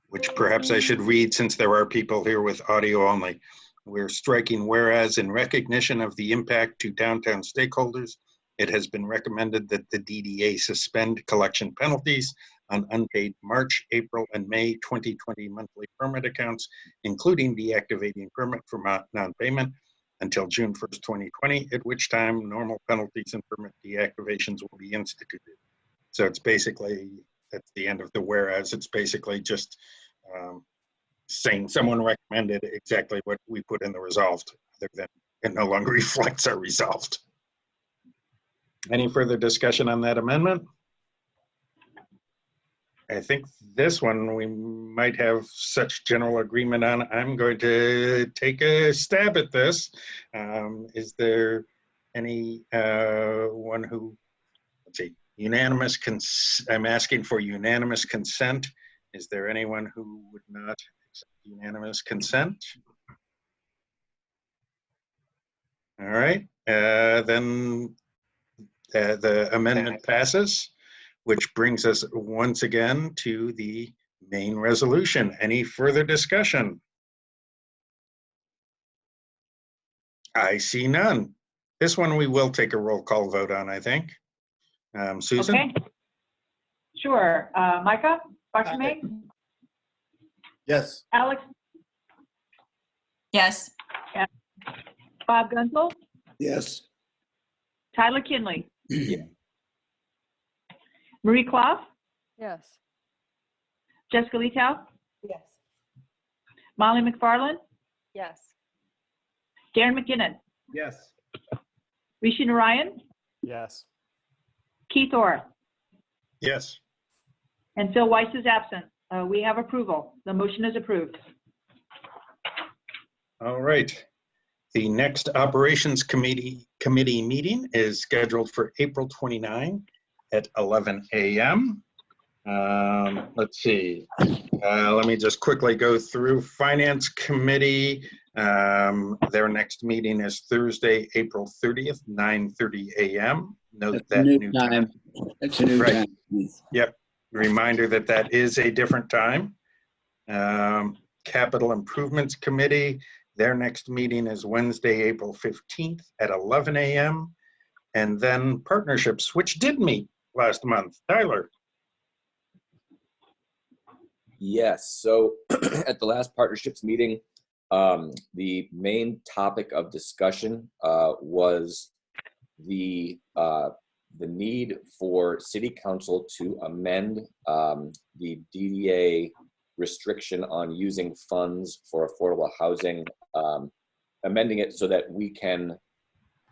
Which perhaps I should read since there are people here with audio only. We're striking whereas in recognition of the impact to downtown stakeholders, it has been recommended that the DDA suspend collection penalties on unpaid March, April, and May 2020 monthly permit accounts, including deactivating permit for non-payment until June 1st, 2020, at which time normal penalties and permit deactivations will be instituted. So it's basically, that's the end of the whereas. It's basically just saying someone recommended exactly what we put in the resolved, other than it no longer reflects our resolved. Any further discussion on that amendment? I think this one we might have such general agreement on. I'm going to take a stab at this. Is there any one who, let's see, unanimous, I'm asking for unanimous consent. Is there anyone who would not accept unanimous consent? All right, then the amendment passes, which brings us once again to the main resolution. Any further discussion? I see none. This one we will take a roll call vote on, I think. Susan? Okay. Sure. Micah? Bartolome? Yes. Alex? Yes. Bob Gunzel? Yes. Tyler Kinley? Yeah. Marie Clough? Yes. Jessica Letow? Yes. Molly McFarland? Yes. Darren McKinnon? Yes. Rishi Narayan? Yes. Keith Orr? Yes. And Phil Weiss is absent. We have approval. The motion is approved. All right. The next Operations Committee meeting is scheduled for April 29 at 11 a.m. Let's see. Let me just quickly go through Finance Committee. Their next meeting is Thursday, April 30th, 9:30 a.m. Note that new time. That's a new Right. time. Yep. Reminder that that is a different time. Capital Improvements Committee, their next meeting is Wednesday, April 15th at 11 a.m. And then Partnerships, which did meet last month. Tyler. Yes, so at the last partnerships meeting, the main topic of discussion was the the need for city council to amend the DDA restriction on using funds for affordable housing, amending it so that we can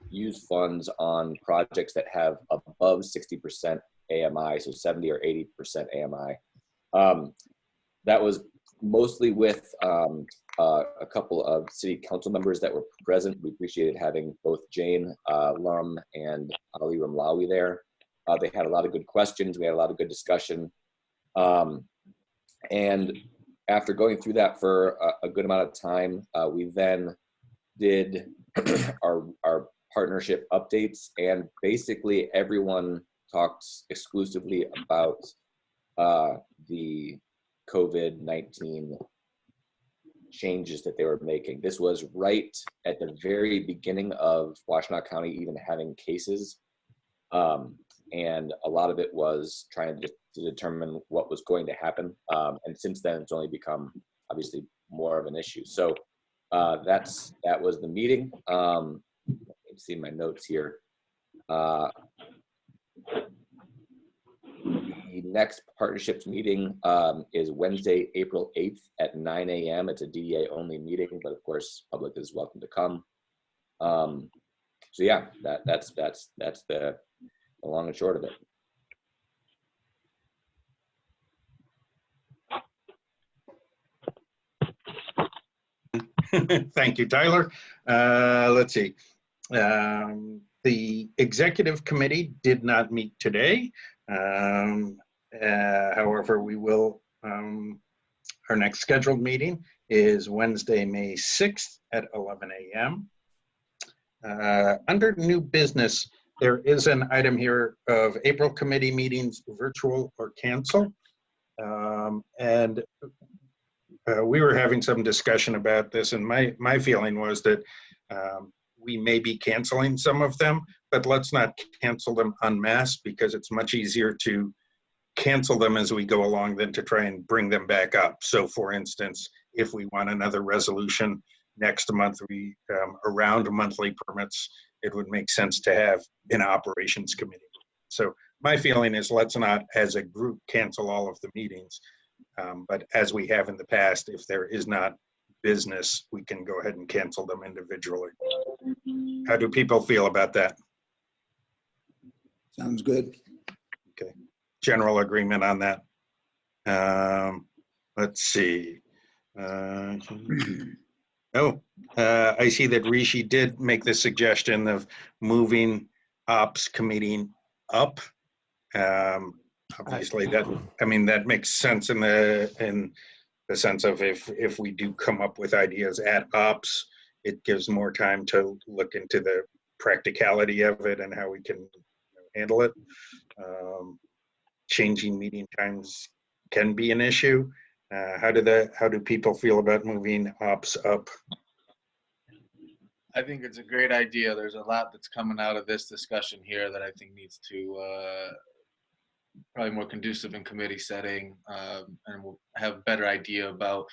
use funds on projects that have above 60% AMI, so 70 or 80% AMI. That was mostly with a couple of city council members that were present. We appreciated having both Jane Lum and Ali Ramlawi there. They had a lot of good questions. We had a lot of good discussion. And after going through that for a good amount of time, we then did our partnership updates, and basically everyone talked exclusively about the COVID-19 changes that they were making. This was right at the very beginning of Washtenaw County even having cases. And a lot of it was trying to determine what was going to happen. And since then, it's only become obviously more of an issue. So that was the meeting. Let's see my notes here. The next partnerships meeting is Wednesday, April 8th at 9 a.m. It's a DDA only meeting, but of course, public is welcome to come. So yeah, that's the long and short of it. Thank you, Tyler. Let's see. The executive committee did not meet today. However, we will, our next scheduled meeting is Wednesday, May 6th at 11 a.m. Under new business, there is an item here of April committee meetings, virtual or cancel. We were having some discussion about this, and my feeling was that we may be canceling some of them, but let's not cancel them en masse, because it's much easier to cancel them as we go along than to try and bring them back up. So for instance, if we want another resolution next month around monthly permits, it would make sense to have an operations committee. So my feeling is let's not as a group cancel all of the meetings, but as we have in the past, if there is not business, we can go ahead and cancel them individually. How do people feel about that? Sounds good. Okay, general agreement on that. Let's see. I see that Rishi did make the suggestion of moving ops committee up. Obviously, that makes sense in the sense of if we do come up with ideas at ops, it gives more time to look into the practicality of it and how we can handle it. Changing meeting times can be an issue. How do people feel about moving ops up? I think it's a great idea. There's a lot that's coming out of this discussion here that I think needs to probably more conducive in committee setting, and we'll have a better idea about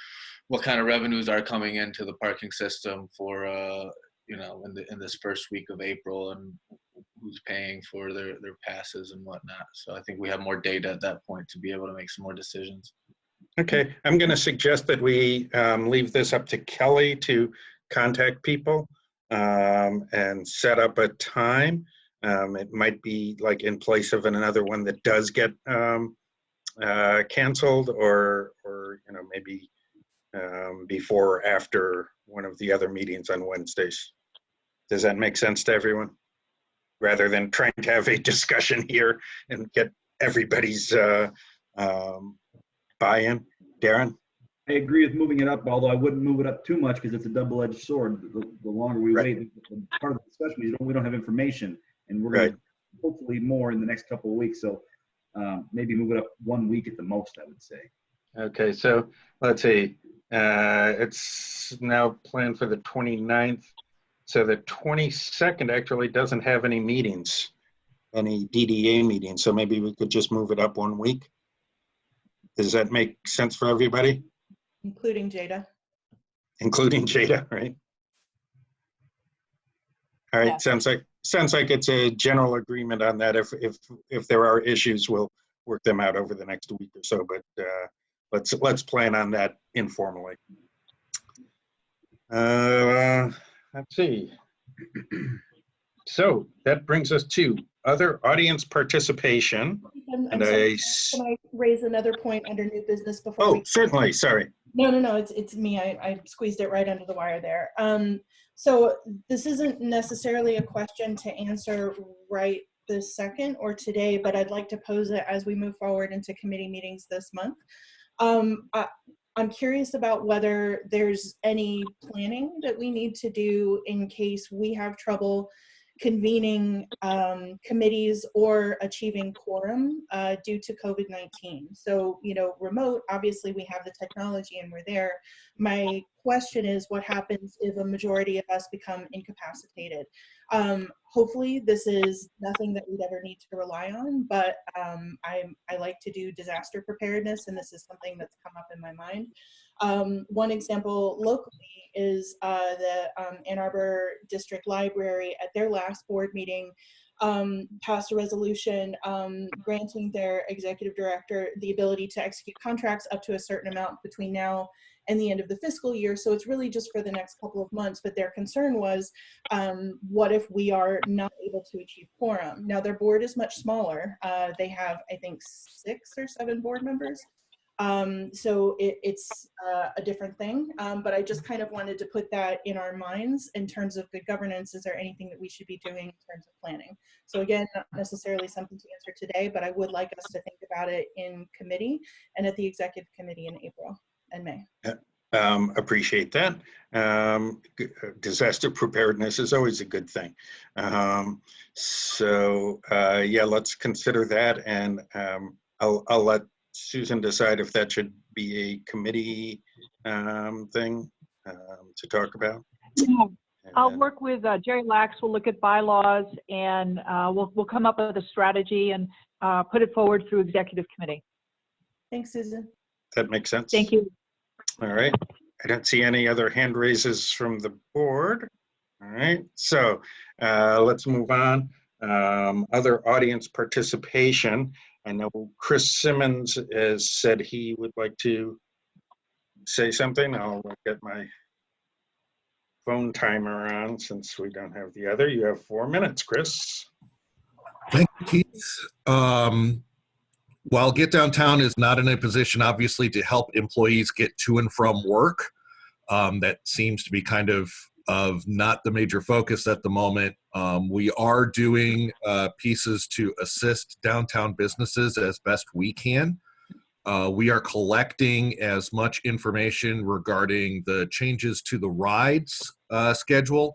what kind of revenues are coming into the parking system for in this first week of April, and who's paying for their passes and whatnot. So I think we have more data at that point to be able to make some more decisions. Okay, I'm going to suggest that we leave this up to Kelly to contact people and set up a time. It might be like in place of another one that does get canceled, or maybe before or after one of the other meetings on Wednesdays. Does that make sense to everyone? Rather than trying to have a discussion here and get everybody's buy-in. Darren? I agree with moving it up, although I wouldn't move it up too much because it's a double-edged sword. The longer we wait, part of the discussion is we don't have information, and we're going to hopefully more in the next couple of weeks. So maybe move it up 1 week at the most, I would say. Okay, so let's see. It's now planned for the 29th. So the 22nd actually doesn't have any meetings, any DDA meetings. So maybe we could just move it up 1 week. Does that make sense for everybody? Including Jada. Including Jada, right? All right, Yes. sounds like sounds like it's a general agreement on that. If there are issues, we'll work them out over the next week or so, but let's plan on that informally. Let's see. So that brings us to other audience participation. I'm sorry, can I raise another point under new business before Oh, certainly, sorry. No, it's me. I squeezed it right under the wire there. So this isn't necessarily a question to answer right this second or today, but I'd like to pose it as we move forward into committee meetings this month. I'm curious about whether there's any planning that we need to do in case we have trouble convening committees or achieving quorum due to COVID-19. So, remote, obviously we have the technology and we're there. My question is, what happens if a majority of us become incapacitated? Hopefully this is nothing that we'd ever need to rely on, but I like to do disaster preparedness, and this is something that's come up in my mind. One example locally is the Ann Arbor District Library at their last board meeting passed a resolution granting their executive director the ability to execute contracts up to a certain amount between now and the end of the fiscal year. So it's really just for the next couple of months, but their concern was, what if we are not able to achieve quorum? Now their board is much smaller. They have, I think, 6 or 7 board members. So it's a different thing, but I just kind of wanted to put that in our minds in terms of good governance. Is there anything that we should be doing in terms of planning? So again, not necessarily something to answer today, but I would like us to think about it in committee and at the executive committee in April and May. Appreciate that. Disaster preparedness is always a good thing. Yeah, let's consider that, and I'll let Susan decide if that should be a committee thing to talk about. Yeah. I'll work with Jerry Lax. We'll look at bylaws, and we'll come up with a strategy and put it forward through executive committee. Thanks, Susan. That makes sense. Thank you. All right. I don't see any other hand raises from the board. All right. So let's move on. Other audience participation. I know Chris Simmons has said he would like to say something. I'll get my phone timer on since we don't have the other. You have 4 minutes, Chris. Thank you, Keith. While Get Downtown is not in a position, obviously, to help employees get to and from work, that seems to be kind of not the major focus at the moment. We are doing pieces to assist downtown businesses as best we can. We are collecting as much information regarding the changes to the rides schedule,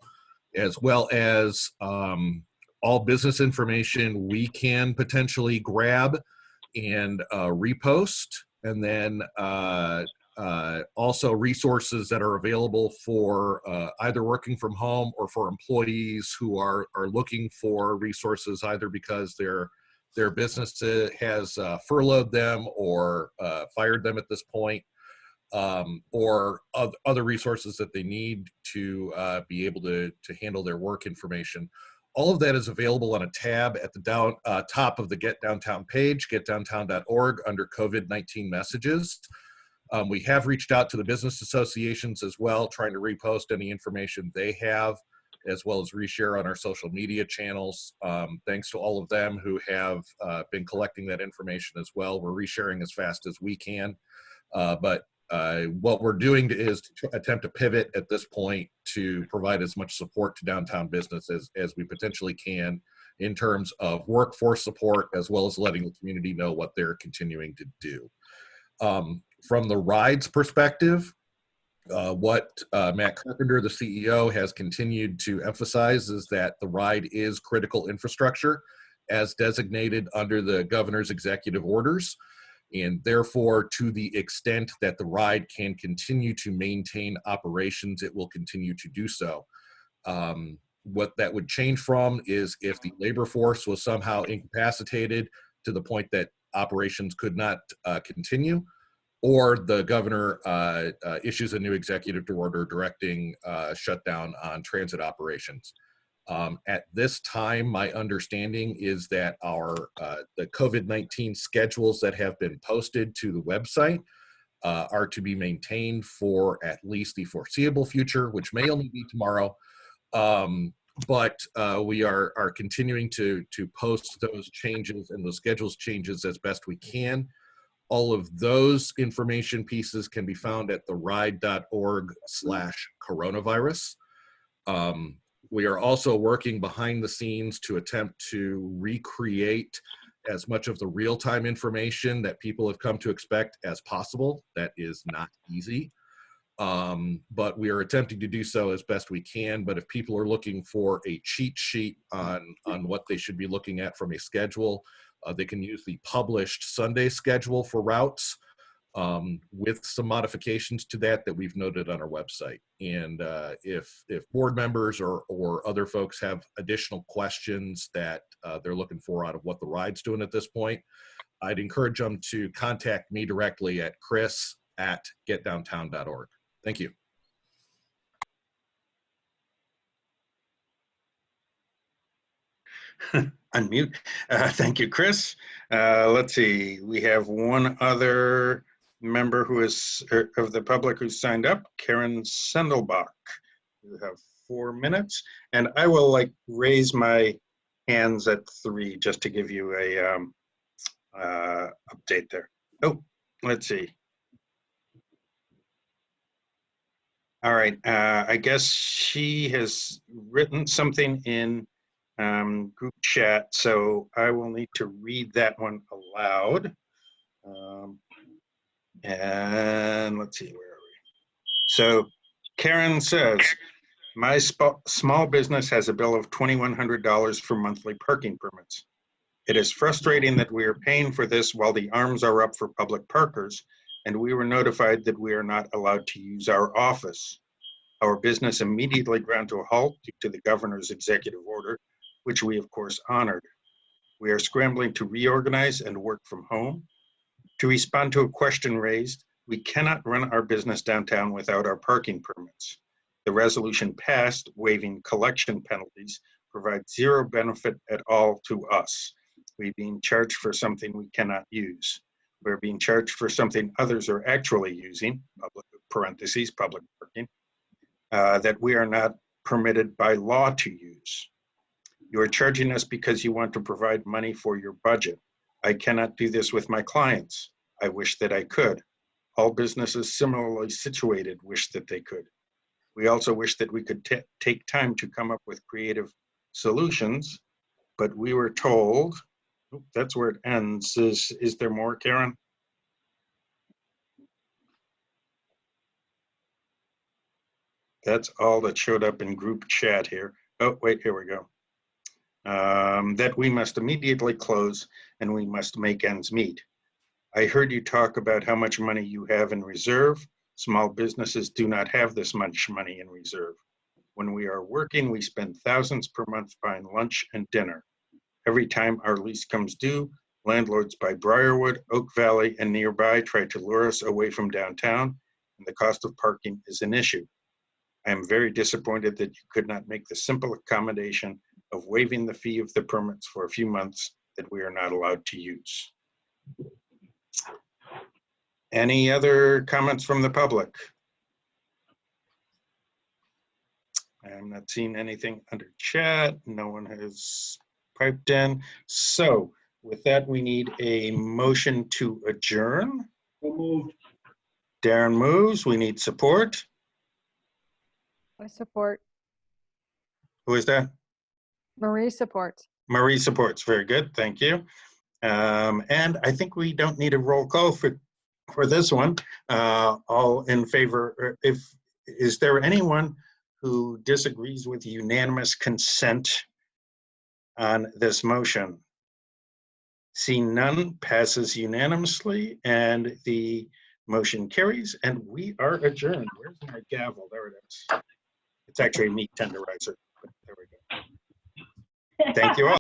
as well as all business information we can potentially grab and repost, and then also resources that are available for either working from home or for employees who are looking for resources either because their business has furloughed them or fired them at this point, or other resources that they need to be able to handle their work information. All of that is available on a tab at the top of the Get Downtown page, getdowntown.org, under COVID-19 messages. We have reached out to the business associations as well, trying to repost any information they have, as well as reshare on our social media channels. Thanks to all of them who have been collecting that information as well. We're resharing as fast as we can. But what we're doing is to attempt to pivot at this point to provide as much support to downtown business as we potentially can in terms of workforce support, as well as letting the community know what they're continuing to do. From the rides perspective, what Matt Carpenter, the CEO, has continued to emphasize is that the ride is critical infrastructure as designated under the governor's executive orders. And therefore, to the extent that the ride can continue to maintain operations, it will continue to do so. What that would change from is if the labor force was somehow incapacitated to the point that operations could not continue, or the governor issues a new executive order directing shutdown on transit operations. At this time, my understanding is that the COVID-19 schedules that have been posted to the website are to be maintained for at least the foreseeable future, which may only be tomorrow. But we are continuing to post those changes and those schedules changes as best we can. All of those information pieces can be found at theride.org/coronavirus. We are also working behind the scenes to attempt to recreate as much of the real-time information that people have come to expect as possible. That is not easy, but we are attempting to do so as best we can. But if people are looking for a cheat sheet on what they should be looking at from a schedule, they can use the published Sunday schedule for routes, with some modifications to that we've noted on our website. And if board members or other folks have additional questions that they're looking for out of what the ride's doing at this point, I'd encourage them to contact me directly at chris@getdowntown.org. Thank you. Unmute. Thank you, Chris. Let's see. We have one other member who is of the public who signed up, Karen Sendelbach. You have 4 minutes, and I will raise my hands at 3 just to give you a update there. Oh, let's see. All right. I guess she has written something in group chat, so I will need to read that one aloud. And let's see, where are we? So Karen says, my small business has a bill of $2,100 for monthly parking permits. It is frustrating that we are paying for this while the arms are up for public parkers, and we were notified that we are not allowed to use our office. Our business immediately ground to a halt due to the governor's executive order, which we of course honored. We are scrambling to reorganize and work from home. To respond to a question raised, we cannot run our business downtown without our parking permits. The resolution passed waiving collection penalties provides zero benefit at all to us. We're being charged for something we cannot use. We're being charged for something others are actually using, public parking, that we are not permitted by law to use. You are charging us because you want to provide money for your budget. I cannot do this with my clients. I wish that I could. All businesses similarly situated wish that they could. We also wish that we could take time to come up with creative solutions, but we were told, that's where it ends. Is there more, Karen? That's all that showed up in group chat here. Oh, wait, here we go. That we must immediately close and we must make ends meet. I heard you talk about how much money you have in reserve. Small businesses do not have this much money in reserve. When we are working, we spend thousands per month buying lunch and dinner. Every time our lease comes due, landlords by Briarwood, Oak Valley, and nearby try to lure us away from downtown, and the cost of parking is an issue. I am very disappointed that you could not make the simple accommodation of waiving the fee of the permits for a few months that we are not allowed to use. Any other comments from the public? I'm not seeing anything under chat. No one has piped in. So with that, we need a motion to adjourn. Moved. Darren moves. We need support. I support. Who is that? Marie supports. Marie supports. Very good. Thank you. And I think we don't need a roll call for this one. All in favor. Is there anyone who disagrees with unanimous consent on this motion? Seeing none, passes unanimously, and the motion carries, and we are adjourned. Where's my gavel? There it is. It's actually a meat tenderizer. But there we go. Thank you all.